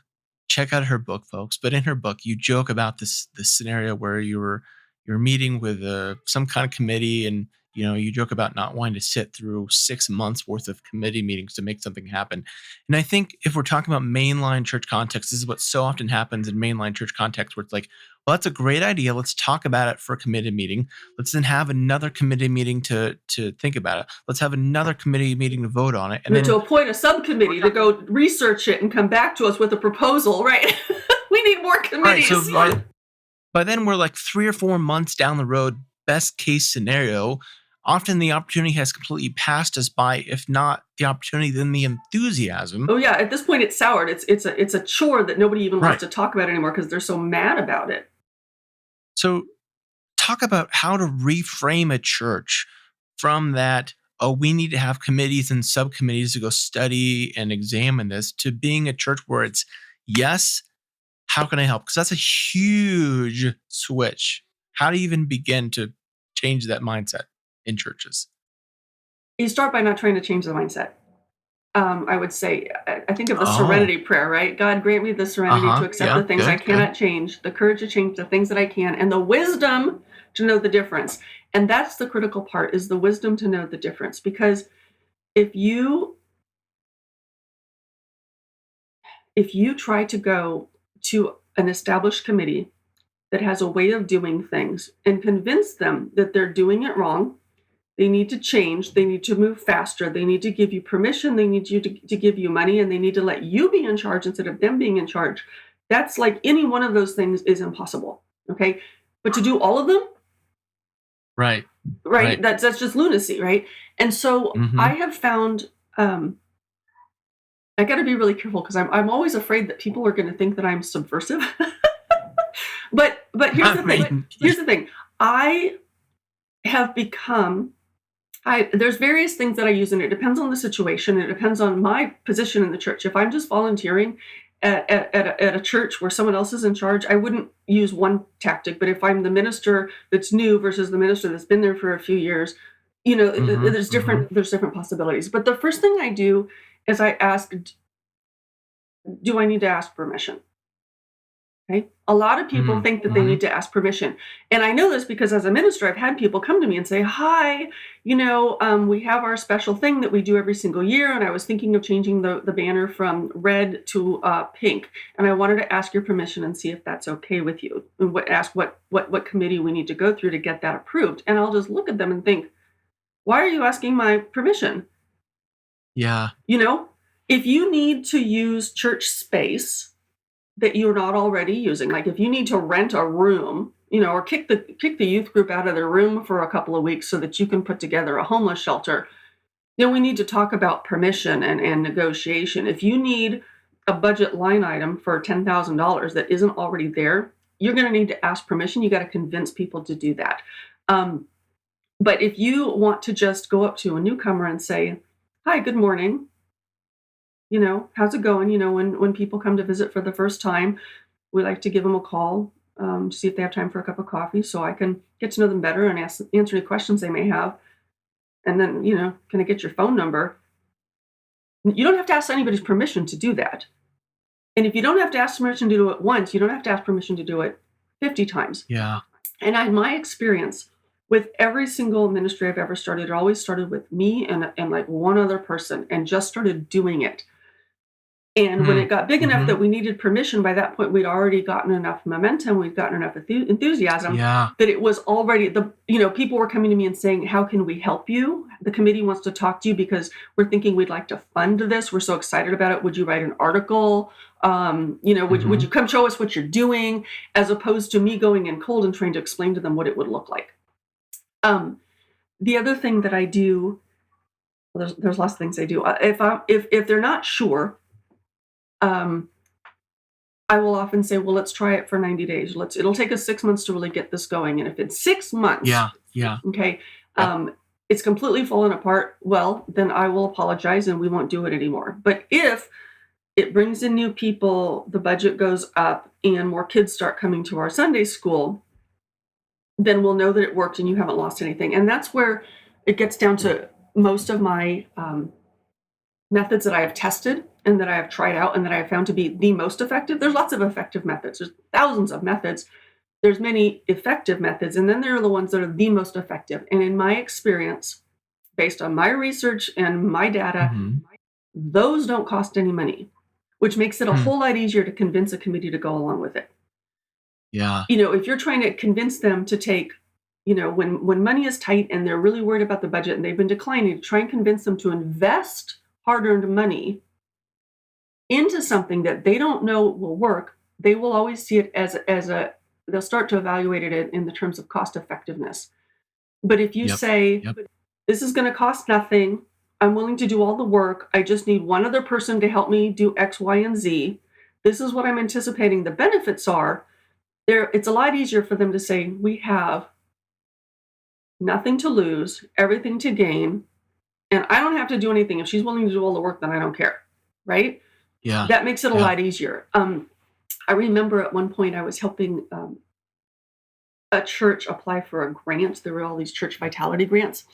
check out her book, folks. But in her book, you joke about this scenario where you're meeting with some kind of committee, and you joke about not wanting to sit through 6 months worth of committee meetings to make something happen. And I think if we're talking about mainline church context, this is what so often happens in mainline church context, where it's like, well, that's a great idea. Let's talk about it for a committee meeting. Let's then have another committee meeting to think about it. Let's have another committee meeting to vote on it. And then to appoint a subcommittee to go research it and come back to us with a proposal, right? We need more committees. Right, so by then we're like 3 or 4 months down the road, best case scenario. Often the opportunity has completely passed us by. If not the opportunity, then the enthusiasm. Oh yeah, at this point it's soured. It's a chore that nobody even wants to talk about anymore because they're so mad about it. So talk about how to reframe a church from that, oh, we need to have committees and subcommittees to go study and examine this, to being a church where it's, yes, how can I help? Because that's a huge switch. How do you even begin to change that mindset in churches? You start by not trying to change the mindset. I would say, I think of the serenity prayer, right? God, grant me the serenity to accept the things I cannot change, the courage to change the things that I can, and the wisdom to know the difference. And that's the critical part, is the wisdom to know the difference. Because if you try to go to an established committee that has a way of doing things and convince them that they're doing it wrong, they need to change, they need to move faster, they need to give you permission, they need you to give you money, and they need to let you be in charge instead of them being in charge. That's like, any one of those things is impossible, okay? But to do all of them, right? That's just lunacy, right? And so I have found, I got to be really careful, because I'm always afraid that people are going to think that I'm subversive. But here's the thing. mean, Here's the thing. I have become. There's various things that I use, and it depends on the situation. It depends on my position in the church. If I'm just volunteering at a church where someone else is in charge, I wouldn't use one tactic. But if I'm the minister that's new versus the minister that's been there for a few years, there's different possibilities. But the first thing I do is I ask, do I need to ask permission? Okay. A lot of people think that they need to ask permission. And I know this because as a minister, I've had people come to me and say, hi, we have our special thing that we do every single year. And I was thinking of changing the banner from red to pink. And I wanted to ask your permission and see if that's okay with you. And ask what committee we need to go through to get that approved. And I'll just look at them and think, why are you asking my permission? Yeah. If you need to use church space that you're not already using, like if you need to rent a room, or kick the youth group out of their room for a couple of weeks so that you can put together a homeless shelter, we need to talk about permission and negotiation. If you need a budget line item for $10,000 that isn't already there, you're going to need to ask permission. You got to convince people to do that. But if you want to just go up to a newcomer and say, hi, good morning, how's it going? When people come to visit for the first time, we like to give them a call to see if they have time for a cup of coffee so I can get to know them better and answer any questions they may have. And then, can I get your phone number? You don't have to ask anybody's permission to do that. And if you don't have to ask permission to do it once, you don't have to ask permission to do it 50 times. Yeah. And in my experience, with every single ministry I've ever started, it always started with me and like one other person and just started doing it. And when it got big enough that we needed permission, by that point, we'd already gotten enough momentum, we'd gotten enough enthusiasm that it was already, people were coming to me and saying, how can we help you? The committee wants to talk to you because we're thinking we'd like to fund this. We're so excited about it. Would you write an article? Would you come show us what you're doing? As opposed to me going in cold and trying to explain to them what it would look like. The other thing that I do, there's lots of things I do. If they're not sure, I will often say, well, let's try it for 90 days. It'll take us 6 months to really get this going. And if it's 6 months, okay, it's completely fallen apart, well, then I will apologize and we won't do it anymore. But if it brings in new people, the budget goes up and more kids start coming to our Sunday school, then we'll know that it worked and you haven't lost anything. And that's where it gets down to most of my methods that I have tested and that I have tried out and that I have found to be the most effective. There's lots of effective methods. There's thousands of methods. There's many effective methods, and then there are the ones that are the most effective. And in my experience, based on my research and my data, those don't cost any money, which makes it a whole lot easier to convince a committee to go along with it. Yeah. If you're trying to convince them to take, when money is tight and they're really worried about the budget and they've been declining, try and convince them to invest hard-earned money into something that they don't know will work, they will always see it as they'll start to evaluate it in the terms of cost effectiveness. But if you say, this is going to cost nothing, I'm willing to do all the work, I just need one other person to help me do X, Y, and Z, this is what I'm anticipating the benefits are, it's a lot easier for them to say, we have nothing to lose, everything to gain, and I don't have to do anything. If she's willing to do all the work, then I don't care, right? Yeah. That makes it a lot easier. I remember at one point I was helping a church apply for a grant. There were all these church vitality grants.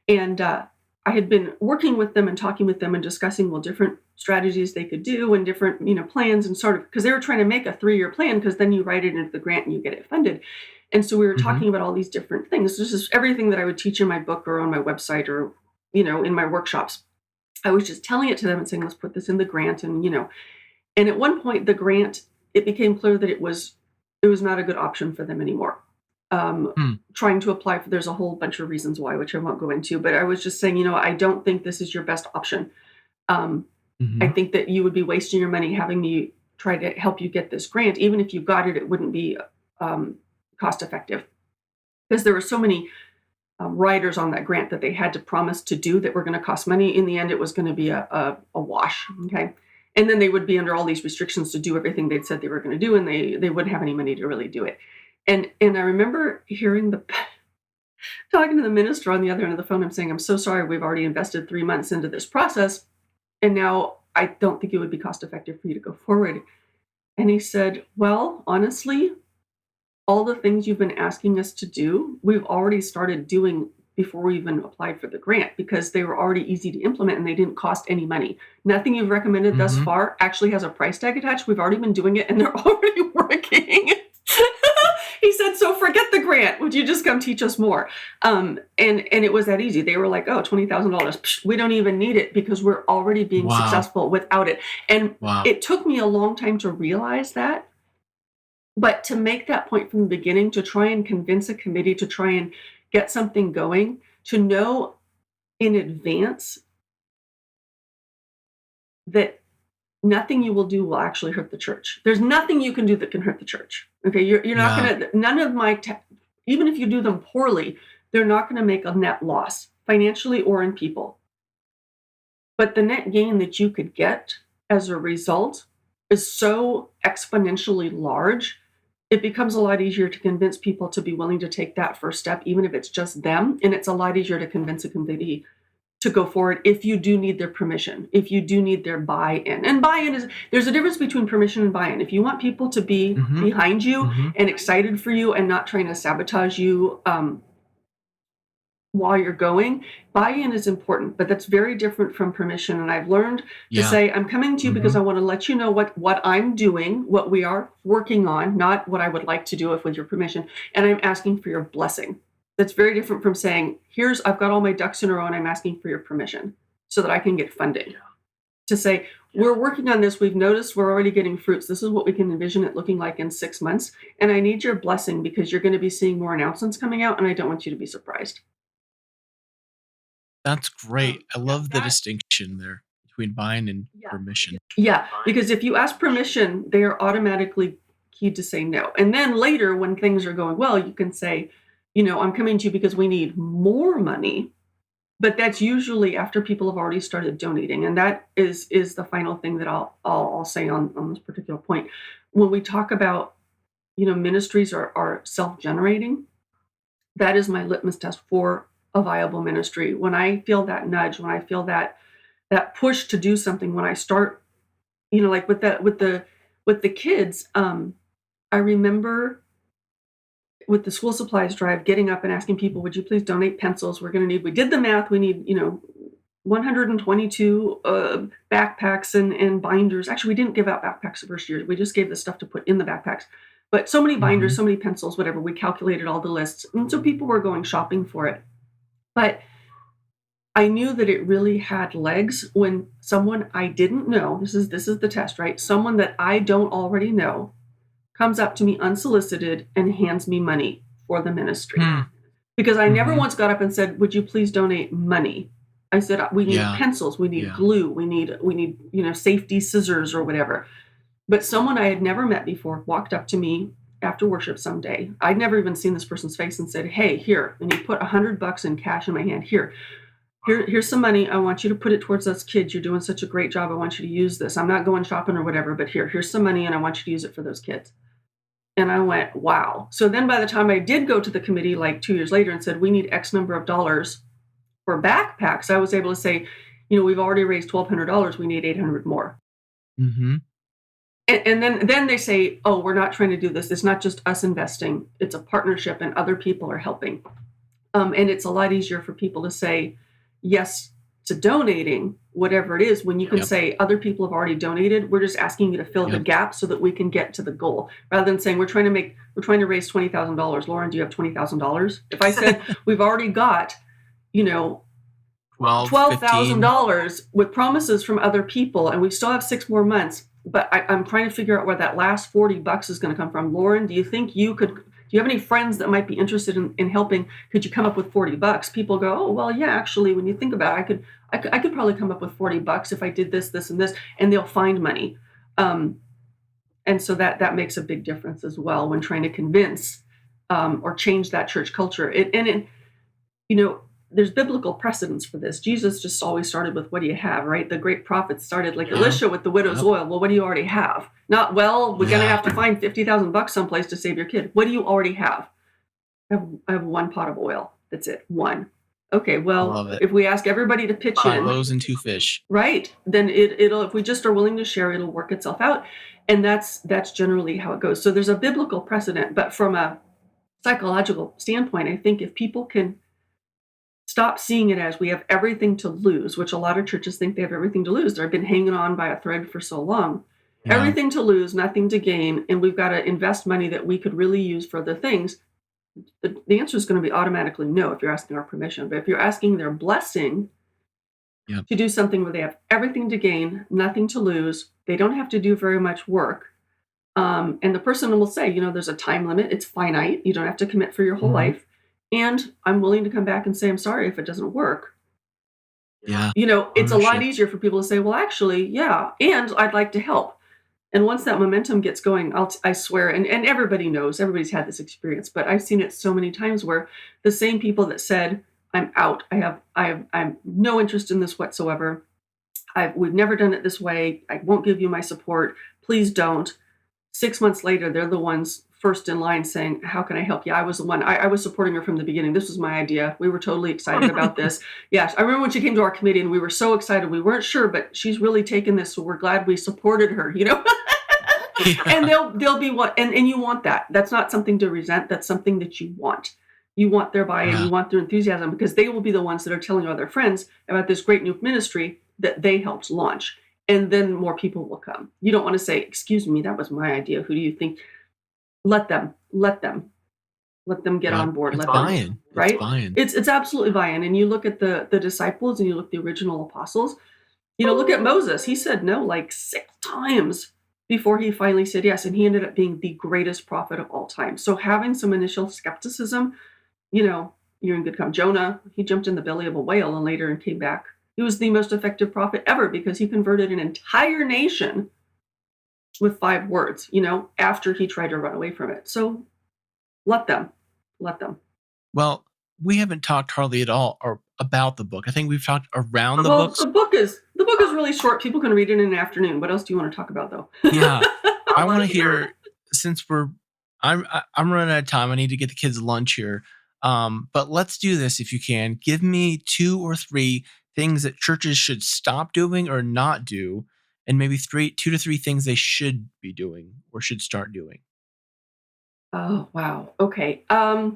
And I had been working with them and talking with them and discussing, different strategies they could do and different, plans and sort of, because they were trying to make a 3-year plan because then you write it into the grant and you get it funded. And so we were talking about all these different things. This is everything that I would teach in my book or on my website or, in my workshops. I was just telling it to them and saying, let's put this in the grant. And, and at one point the grant, it became clear that it was not a good option for them anymore. Trying to apply for, there's a whole bunch of reasons why, which I won't go into, but I was just saying, I don't think this is your best option. I think that you would be wasting your money having me try to help you get this grant. Even if you got it, it wouldn't be cost effective because there were so many riders on that grant that they had to promise to do that were going to cost money. In the end, it was going to be a wash. Okay. And then they would be under all these restrictions to do everything they'd said they were going to do, and they wouldn't have any money to really do it. And I remember talking to the minister on the other end of the phone. I'm saying, I'm so sorry, we've already invested 3 months into this process, and now I don't think it would be cost effective for you to go forward. And he said, well, honestly, all the things you've been asking us to do, we've already started doing before we even applied for the grant, because they were already easy to implement and they didn't cost any money. Nothing you've recommended thus far actually has a price tag attached. We've already been doing it and they're already working. He said, so forget the grant. Would you just come teach us more? And it was that easy. They were like, oh, $20,000. We don't even need it because we're already being successful without it. And it took me a long time to realize that. But to make that point from the beginning, to try and convince a committee, to try and get something going, to know in advance that nothing you will do will actually hurt the church. There's nothing you can do that can hurt the church. Okay, you're not going to, none of my, even if you do them poorly, they're not going to make a net loss financially or in people. But the net gain that you could get as a result is so exponentially large, it becomes a lot easier to convince people to be willing to take that first step, even if it's just them. And it's a lot easier to convince a committee to go forward if you do need their permission, if you do need their buy-in. And buy-in there's a difference between permission and buy-in. If you want people to be behind you and excited for you and not trying to sabotage you while you're going, buy-in is important, but that's very different from permission. And I've learned to say, I'm coming to you because I want to let you know what I'm doing, what we are working on, not what I would like to do if with your permission. And I'm asking for your blessing. That's very different from saying, I've got all my ducks in a row and I'm asking for your permission so that I can get funding. To say, we're working on this. We've noticed we're already getting fruits. This is what we can envision it looking like in 6 months. And I need your blessing because you're going to be seeing more announcements coming out and I don't want you to be surprised. That's great. I love the distinction there between buy-in and permission. Yeah, because if you ask permission, they are automatically keyed to say no. And then later, when things are going well, you can say, I'm coming to you because we need more money. But that's usually after people have already started donating. And that is the final thing that I'll say on this particular point. When we talk about, ministries are self-generating, that is my litmus test for a viable ministry. When I feel that nudge, when I feel that push to do something, when I start, like with the kids, I remember with the school supplies drive, getting up and asking people, would you please donate pencils? We did the math. We need, 122 backpacks and binders. Actually, we didn't give out backpacks the first year. We just gave the stuff to put in the backpacks. But so many binders, so many pencils, whatever. We calculated all the lists. And so people were going shopping for it. But I knew that it really had legs when someone I didn't know, this is the test, right? Someone that I don't already know comes up to me unsolicited and hands me money for the ministry. Because I never once got up and said, would you please donate money? I said, we need pencils, we need glue, we need, safety scissors or whatever. But someone I had never met before walked up to me after worship someday. I'd never even seen this person's face and said, hey, here. And he put $100 in cash in my hand. Here's some money. I want you to put it towards those kids. You're doing such a great job. I want you to use this. I'm not going shopping or whatever, but here's some money and I want you to use it for those kids. And I went, wow. So then by the time I did go to the committee like 2 years later and said, we need X number of dollars for backpacks, I was able to say, we've already raised $1,200. We need $800 more. And then they say, oh, we're not trying to do this. It's not just us investing. It's a partnership and other people are helping. And it's a lot easier for people to say yes to donating, whatever it is, when you can say other people have already donated. We're just asking you to fill the gap so that we can get to the goal, rather than saying we're trying to raise $20,000. Lauren, do you have $20,000? If I said we've already got, $12,000 with promises from other people, and we still have 6 more months, but I'm trying to figure out where that last $40 is going to come from. Lauren, do you think do you have any friends that might be interested in helping? Could you come up with $40? People go, oh, well, yeah, actually, when you think about it, I could probably come up with $40 if I did this, this, and this, and they'll find money. And so that makes a big difference as well when trying to convince or change that church culture. there's biblical precedence for this. Jesus just always started with, what do you have, right? The great prophets started like Yeah. Elisha with the widow's Yep. oil. Well, what do you already have? Not, well, we're going to Yeah. have to find $50,000 someplace to save your kid. What do you already have? I have one pot of oil. That's it. One. Okay, well, Love it. if we ask everybody to pitch 5 in, loaves and 2 fish. right, then it'll, if we just are willing to share, it'll work itself out. And that's generally how it goes. So there's a biblical precedent, but from a psychological standpoint, I think if people can stop seeing it as we have everything to lose, which a lot of churches think they have everything to lose. They've been hanging on by a thread for so long. Yeah. Everything to lose, nothing to gain, and we've got to invest money that we could really use for other things. The answer is going to be automatically no if you're asking our permission. But if you're asking their blessing Yep. to do something where they have everything to gain, nothing to lose, they don't have to do very much work. And the person will say, there's a time limit. It's finite. You don't have to commit for your whole Mhm. life. And I'm willing to come back and say, I'm sorry if it doesn't work. Yeah. It's a lot Ownership. easier for people to say, well, actually, yeah, and I'd like to help. And once that momentum gets going, I swear, and everybody knows, everybody's had this experience, but I've seen it so many times where the same people that said, I'm out, I'm no interest in this whatsoever. We've never done it this way. I won't give you my support. Please don't. 6 months later, they're the ones first in line saying, how can I help you? I was the one, I was supporting her from the beginning. This was my idea. We were totally excited about this. Yes, I remember when she came to our committee and we were so excited. We weren't sure, but she's really taken this, so we're glad we supported her, Yeah. And they'll be what, and you want that. That's not something to resent. That's something that you want. You want their buy-in, Yeah. you want their enthusiasm, because they will be the ones that are telling all their friends about this great new ministry that they helped launch. And then more people will come. You don't want to say, excuse me, that was my idea. Who do you think? Let them get Yep. on board. It's Let them, buy-in. right? It's buy-in. It's absolutely buy-in. And you look at the disciples and you look at the original apostles, look at Moses. He said no like 6 times before he finally said yes. And he ended up being the greatest prophet of all time. So having some initial skepticism, you're in good company. Jonah, he jumped in the belly of a whale and later and came back. He was the most effective prophet ever because he converted an entire nation with 5 words, after he tried to run away from it. So let them. Well, we haven't talked hardly at all about the book. I think we've talked around the Well, books. the book is really short. People can read it in an afternoon. What else do you want to talk about, though? Yeah. I want to hear, since I'm running out of time. I need to get the kids lunch here. But let's do this if you can. Give me 2 or 3 things that churches should stop doing or not do, and maybe 2 to 3 things they should be doing or should start doing. Oh, wow. Okay. I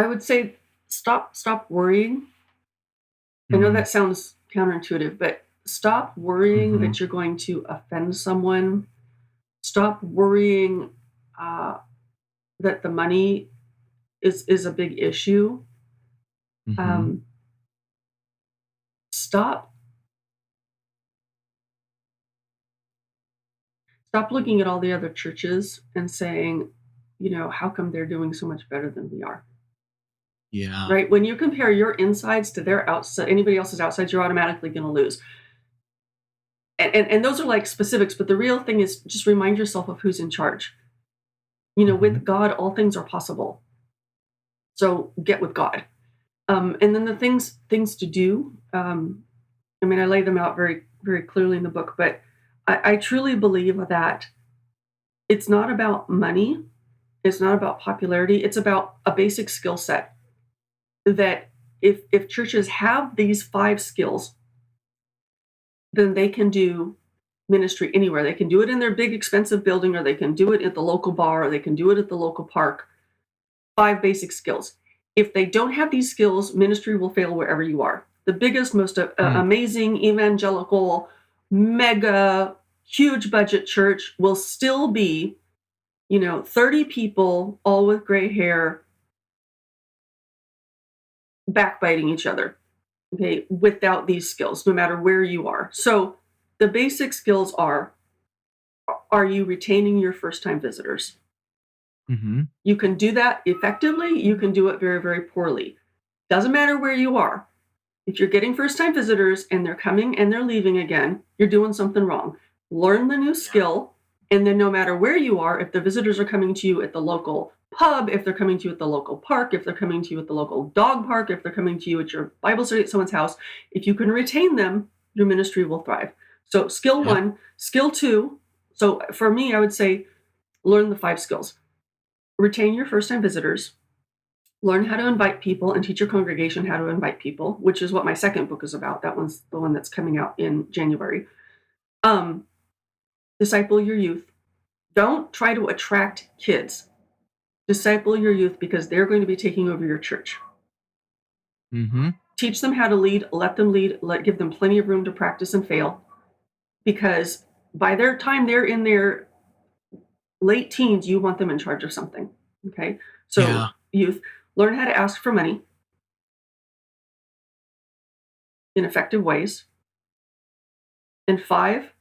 would say stop worrying. I know Mhm. that sounds counterintuitive, but stop worrying Mhm. that you're going to offend someone. Stop worrying that the money is a big issue. Mhm. Stop looking at all the other churches and saying, how come they're doing so much better than we are? Yeah. Right? When you compare your insides to their outside, anybody else's outsides, you're automatically going to lose. And those are like specifics, but the real thing is just remind yourself of who's in charge. With God, all things are possible. So get with God. And then the things to do. I lay them out very, very clearly in the book, but I truly believe that it's not about money. It's not about popularity. It's about a basic skill set that if churches have these 5 skills, then they can do ministry anywhere. They can do it in their big, expensive building, or they can do it at the local bar, or they can do it at the local park. 5 basic skills. If they don't have these skills, ministry will fail wherever you are. The biggest, most amazing evangelical, mega, huge budget church will still be, 30 people, all with gray hair, backbiting each other, okay, without these skills, no matter where you are. So the basic skills are you retaining your first-time visitors? Mhm. You can do that effectively. You can do it very, very poorly. Doesn't matter where you are. If you're getting first-time visitors and they're coming and they're leaving again, you're doing something wrong. Learn the new skill, And then no matter where you are, if the visitors are coming to you at the local pub, if they're coming to you at the local park, if they're coming to you at the local dog park, if they're coming to you at your Bible study at someone's house, if you can retain them, your ministry will thrive. So skill Yep. 1, skill 2. So for me, I would say learn the 5 skills. Retain your first-time visitors. Learn how to invite people and teach your congregation how to invite people, which is what my second book is about. That one's the one that's coming out in January. Disciple your youth. Don't try to attract kids. Disciple your youth because they're going to be taking over your church. Mm-hmm. Teach them how to lead, let them lead, give them plenty of room to practice and fail. Because by their time they're in their late teens, you want them in charge of something. Okay? So youth, learn how to ask for money in effective ways. And 5,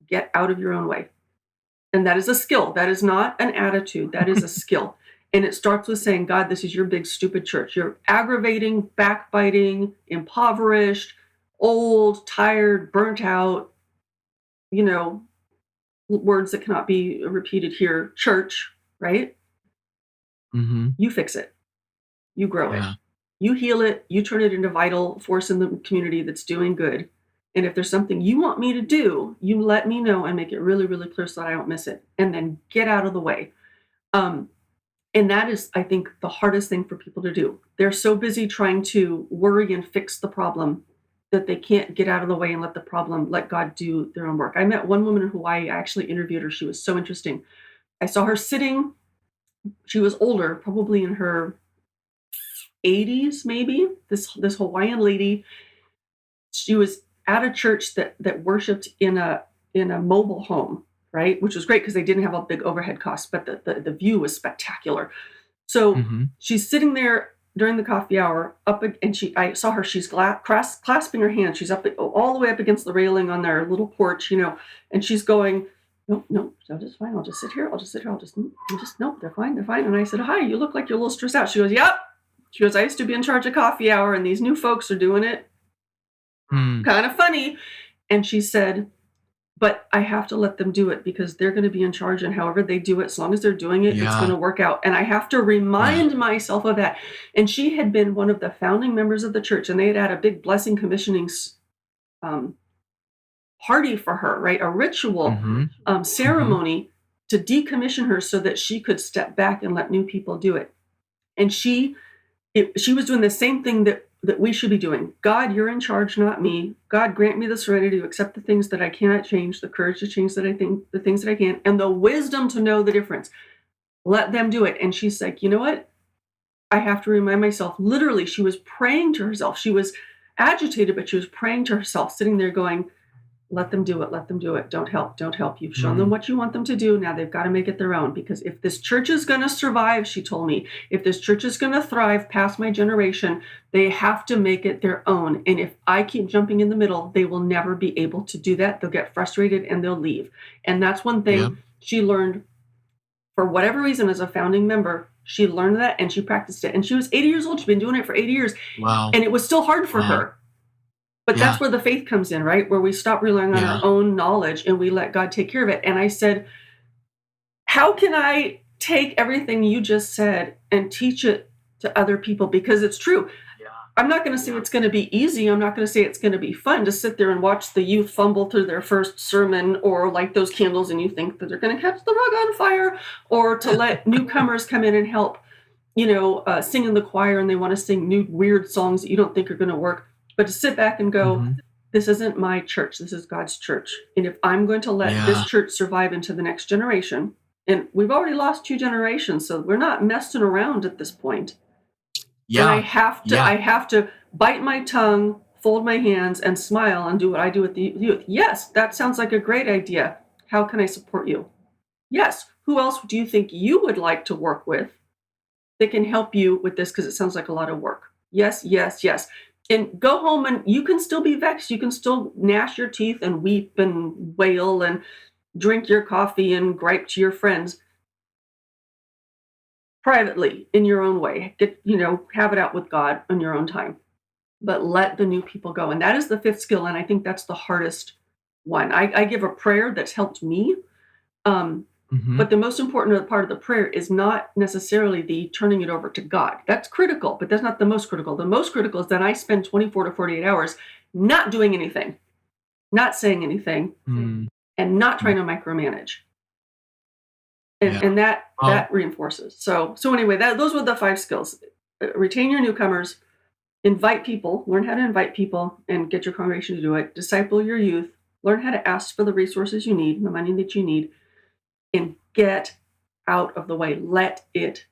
get out of your own way. And that is a skill. That is not an attitude. That is a skill. And it starts with saying, God, this is your big, stupid church. You're aggravating, backbiting, impoverished, old, tired, burnt out, words that cannot be repeated here. Church, right? Mm-hmm. You fix it. You grow it. Yeah. You heal it. You turn it into a vital force in the community that's doing good. And if there's something you want me to do, you let me know and make it really, really clear so that I don't miss it. And then get out of the way. And that is, I think, the hardest thing for people to do. They're so busy trying to worry and fix the problem that they can't get out of the way and let God do their own work. I met one woman in Hawaii. I actually interviewed her. She was so interesting. I saw her sitting. She was older, probably in her 80s, maybe. This Hawaiian lady. She was at a church that worshipped in a mobile home, right? Which was great because they didn't have a big overhead cost, but the view was spectacular. So she's sitting there during the coffee hour and I saw her, she's clasping her hand. She's up all the way up against the railing on their little porch, and she's going, no, I'm just fine. I'll just sit here. No, they're fine. And I said, hi, you look like you're a little stressed out. She goes, yep. She goes, I used to be in charge of coffee hour and these new folks are doing it. Kind of funny. And she said, but I have to let them do it because they're going to be in charge, and however they do it, as long as they're doing it, it's going to work out. And I have to remind myself of that. And she had been one of the founding members of the church, and they had a big blessing commissioning party for her, right? A ritual ceremony to decommission her so that she could step back and let new people do it. And she was doing the same thing that we should be doing. God, you're in charge, not me. God, grant me the serenity to accept the things that I cannot change, the courage to change the things that I can, and the wisdom to know the difference. Let them do it. And she's like, you know what? I have to remind myself. Literally, she was praying to herself. She was agitated, but she was praying to herself, sitting there going, let them do it. Let them do it. Don't help. You've shown them what you want them to do. Now they've got to make it their own. Because if this church is going to survive, she told me, if this church is going to thrive past my generation, they have to make it their own. And if I keep jumping in the middle, they will never be able to do that. They'll get frustrated and they'll leave. And that's one thing she learned for whatever reason as a founding member. She learned that and she practiced it. And she was 80 years old. She'd been doing it for 80 years. Wow. And it was still hard for her. But that's where the faith comes in, right? Where we stop relying on our own knowledge and we let God take care of it. And I said, how can I take everything you just said and teach it to other people? Because it's true. Yeah. I'm not going to say it's going to be easy. I'm not going to say it's going to be fun to sit there and watch the youth fumble through their first sermon or light those candles and you think that they're going to catch the rug on fire, or to let newcomers come in and help, sing in the choir and they want to sing new weird songs that you don't think are going to work. But to sit back and go, this isn't my church. This is God's church. And if I'm going to let this church survive into the next generation, and we've already lost 2 generations, so we're not messing around at this point. Yeah. And I have to bite my tongue, fold my hands, and smile and do what I do with the youth. Yes, that sounds like a great idea. How can I support you? Yes. Who else do you think you would like to work with that can help you with this? Because it sounds like a lot of work. Yes. And go home and you can still be vexed. You can still gnash your teeth and weep and wail and drink your coffee and gripe to your friends privately in your own way. Have it out with God on your own time. But let the new people go. And that is the 5th skill. And I think that's the hardest one. I give a prayer that's helped me But the most important part of the prayer is not necessarily the turning it over to God. That's critical, but that's not the most critical. The most critical is that I spend 24 to 48 hours not doing anything, not saying anything, Mm, and not trying to micromanage. yeah. And that Well, reinforces. So anyway, those were the 5 skills. Retain your newcomers, invite people, learn how to invite people and get your congregation to do it. Disciple your youth, learn how to ask for the resources you need, the money that you need, and get out of the way. Let it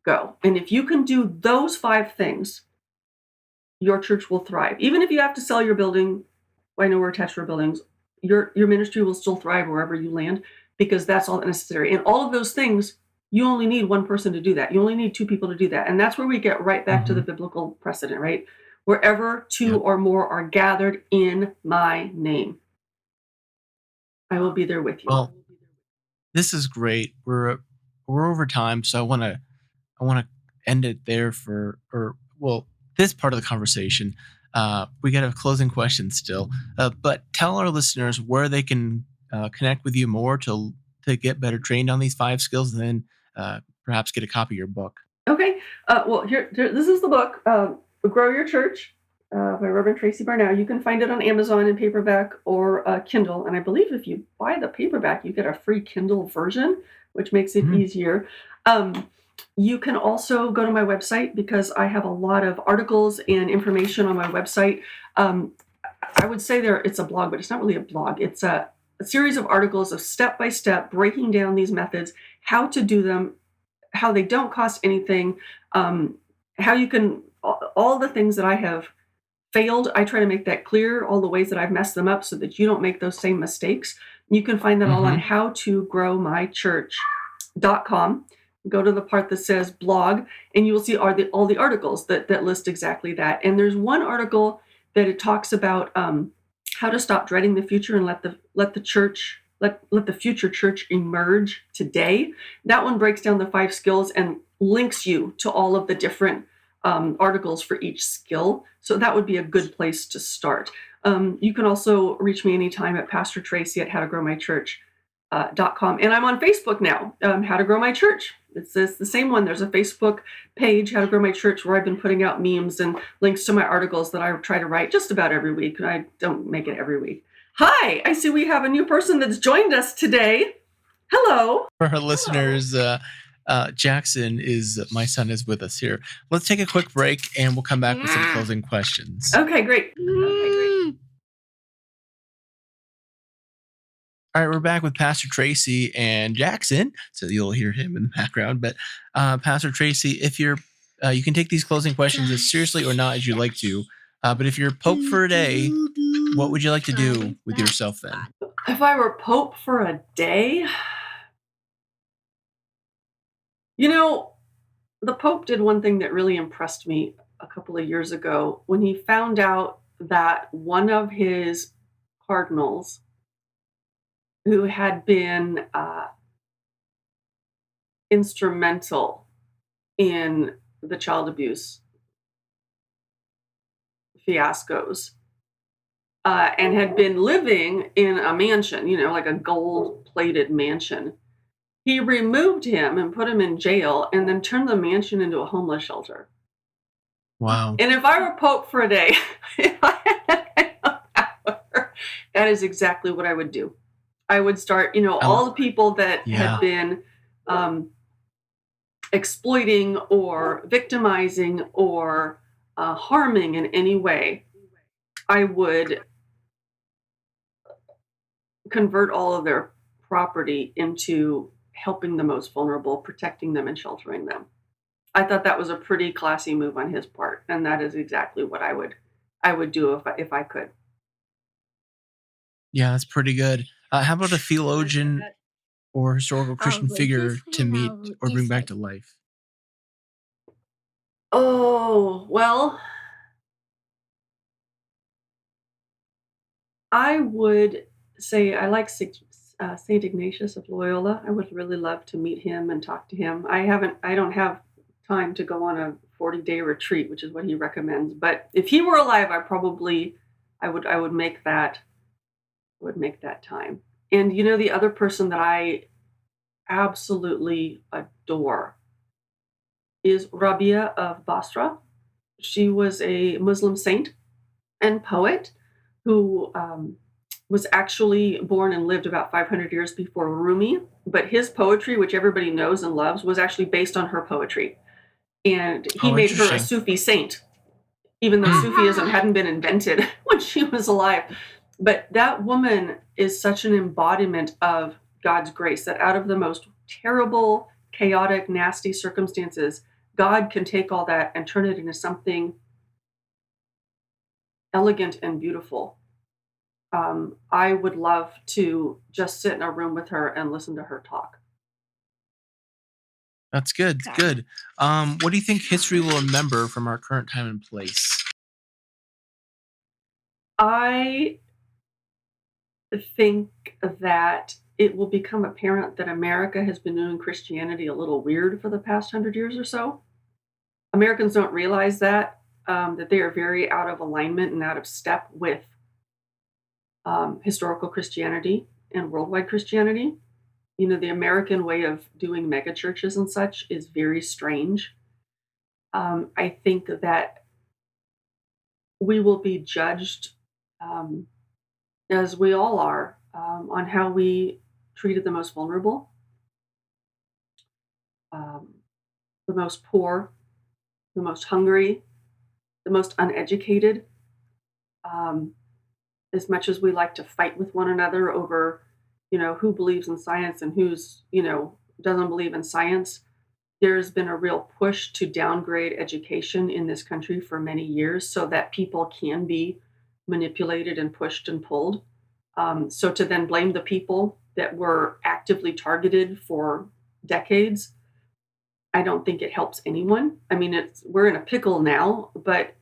go. And if you can do those 5 things, your church will thrive. Even if you have to sell your building, I know we're attached to our buildings, your ministry will still thrive wherever you land, because that's all necessary. And all of those things, you only need one person to do that. You only need 2 people to do that. And that's where we get right back to the biblical precedent, right? Wherever 2 or more are gathered in my name, I will be there with you. well, this is great. We're over time, so I want to end it there this part of the conversation. We got a closing question still, but tell our listeners where they can connect with you more to get better trained on these 5 skills, and then perhaps get a copy of your book. Okay. Well, here, this is the book, Grow Your Church by Reverend Tracy Barnowe. You can find it on Amazon in paperback or Kindle. And I believe if you buy the paperback, you get a free Kindle version, which makes it easier. You can also go to my website, because I have a lot of articles and information on my website. I would say it's a blog, but it's not really a blog. It's a series of articles of step-by-step breaking down these methods, how to do them, how they don't cost anything, how you can, all the things that I have failed, I try to make that clear, all the ways that I've messed them up so that you don't make those same mistakes. You can find that all on howtogrowmychurch.com. Go to the part that says blog, and you will see all the articles that list exactly that. And there's one article that it talks about how to stop dreading the future and let the future church emerge today. That one breaks down the 5 skills and links you to all of the different articles for each skill. So that would be a good place to start. You can also reach me anytime at Pastor Tracy at howtogrowmychurch.com. And I'm on Facebook now, How to Grow My Church. It's the same one. There's a Facebook page, How to Grow My Church, where I've been putting out memes and links to my articles that I try to write just about every week. I don't make it every week. Hi, I see we have a new person that's joined us today. Hello. For our listeners, Jackson my son is with us here. Let's take a quick break, and we'll come back with some closing questions. Okay, great. All right, we're back with Pastor Tracy and Jackson, so you'll hear him in the background. But Pastor Tracy, if you can take these closing questions as seriously or not as you like to, but if you're Pope for a day, what would you like to do with yourself then? If I were Pope for a day, the Pope did one thing that really impressed me a couple of years ago when he found out that one of his cardinals, who had been instrumental in the child abuse fiascos, and had been living in a mansion, like a gold-plated mansion. He removed him and put him in jail, and then turned the mansion into a homeless shelter. Wow. And if I were Pope for a day, if I had that kind of power, that is exactly what I would do. I would start, all the people that had been exploiting or victimizing or harming in any way, I would convert all of their property into helping the most vulnerable, protecting them and sheltering them. I thought that was a pretty classy move on his part, and that is exactly what I would do if I could. Yeah, that's pretty good. How about a theologian or historical Christian figure to meet or bring back to life? Oh, well, I would say I like St. Ignatius of Loyola. I would really love to meet him and talk to him. I don't have time to go on a 40-day retreat, which is what he recommends. But if he were alive, I would make that time. And the other person that I absolutely adore is Rabia of Basra. She was a Muslim saint and poet who was actually born and lived about 500 years before Rumi. But his poetry, which everybody knows and loves, was actually based on her poetry. And he Oh, made her a interesting. Sufi saint, even though Mm. Sufism hadn't been invented when she was alive. But that woman is such an embodiment of God's grace that out of the most terrible, chaotic, nasty circumstances, God can take all that and turn it into something elegant and beautiful. I would love to just sit in a room with her and listen to her talk. That's good. Good. What do you think history will remember from our current time and place? I think that it will become apparent that America has been doing Christianity a little weird for the past 100 years or so. Americans don't realize that they are very out of alignment and out of step with historical Christianity and worldwide Christianity. You know, the American way of doing megachurches and such is very strange. I think that we will be judged, um, as we all are, on how we treated the most vulnerable, um, the most poor, the most hungry, the most uneducated. Um, as much as we like to fight with one another over, who believes in science and who's doesn't believe in science, there's been a real push to downgrade education in this country for many years so that people can be manipulated and pushed and pulled. So to then blame the people that were actively targeted for decades, I don't think it helps anyone. I mean, we're in a pickle now, but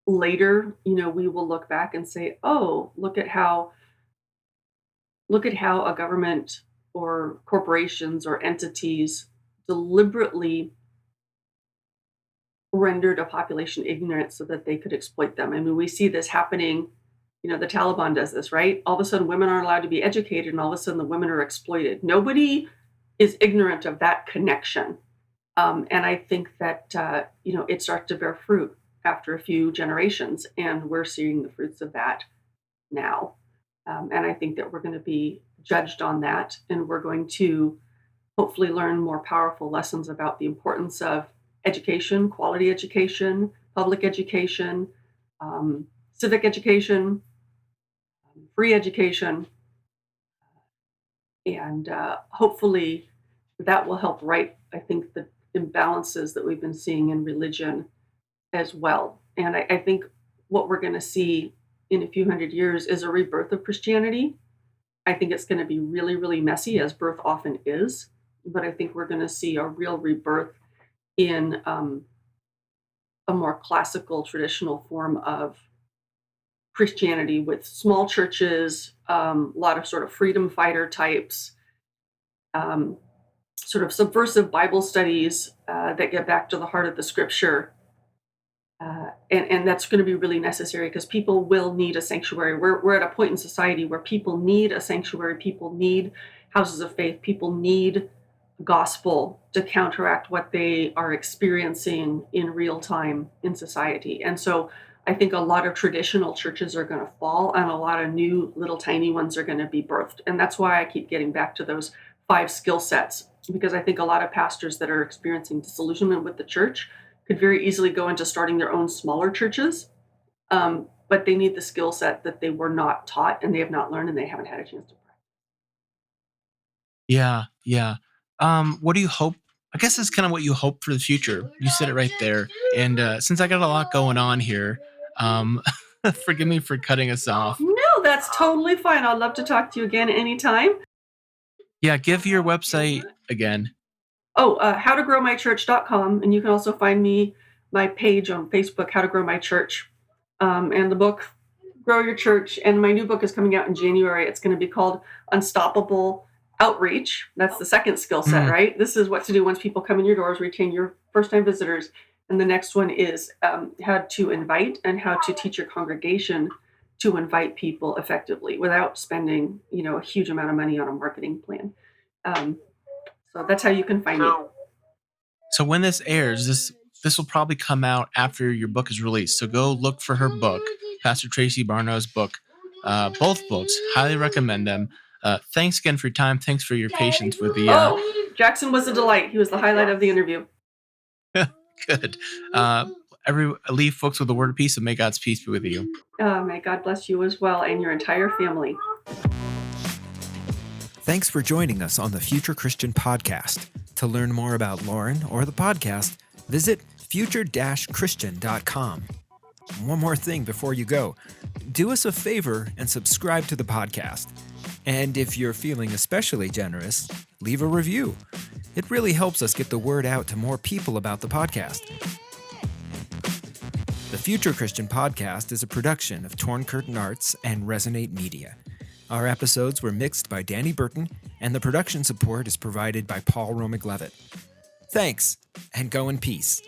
later, we will look back and say, "Oh, look at how a government or corporations or entities deliberately rendered a population ignorant so that they could exploit them." I mean, we see this happening. The Taliban does this, right? All of a sudden, women aren't allowed to be educated, and all of a sudden, the women are exploited. Nobody is ignorant of that connection. And I think that it starts to bear fruit after a few generations, and we're seeing the fruits of that now. And I think that we're going to be judged on that, and we're going to hopefully learn more powerful lessons about the importance of education, quality education, public education, civic education, free education, and hopefully that will help right, I think, the imbalances that we've been seeing in religion as well. And I think what we're going to see in a few hundred years is a rebirth of Christianity. I think it's going to be really, really messy, as birth often is. But I think we're going to see a real rebirth in a more classical, traditional form of Christianity with small churches, a lot of sort of freedom fighter types, um, sort of subversive Bible studies that get back to the heart of the scripture. And that's going to be really necessary because people will need a sanctuary. We're at a point in society where people need a sanctuary, people need houses of faith, people need gospel to counteract what they are experiencing in real time in society. And so I think a lot of traditional churches are going to fall and a lot of new little tiny ones are going to be birthed. And that's why I keep getting back to those 5 skill sets, because I think a lot of pastors that are experiencing disillusionment with the church could very easily go into starting their own smaller churches. But they need the skill set that they were not taught and they have not learned and they haven't had a chance to practice. Yeah, yeah. What do you hope? I guess that's kind of what you hope for the future. You said it right there. And since I got a lot going on here, um, forgive me for cutting us off. No, that's totally fine. I'd love to talk to you again anytime. Yeah, give your website again. Oh, howtogrowmychurch.com. And you can also find my page on Facebook, How to Grow My Church, and the book, Grow Your Church. And my new book is coming out in January. It's going to be called Unstoppable Outreach. That's the second skill set, Mm, right? This is what to do once people come in your doors, retain your first time visitors. And the next one is how to invite and how to teach your congregation to invite people effectively without spending, a huge amount of money on a marketing plan. Um, So that's how you can find me. So when this airs, this will probably come out after your book is released. So go look for her book, Pastor Tracy Barnowe's book. Both books, highly recommend them. Thanks again for your time. Thanks for your patience with the. Jackson was a delight. He was the highlight of the interview. Good. Leave folks with a word of peace, and may God's peace be with you. May God bless you as well and your entire family. Thanks for joining us on the Future Christian Podcast. To learn more about Lauren or the podcast, visit future-christian.com. One more thing before you go. Do us a favor and subscribe to the podcast. And if you're feeling especially generous, leave a review. It really helps us get the word out to more people about the podcast. The Future Christian Podcast is a production of Torn Curtain Arts and Resonate Media. Our episodes were mixed by Danny Burton, and the production support is provided by Paul Romig-Levitt. Thanks, and go in peace.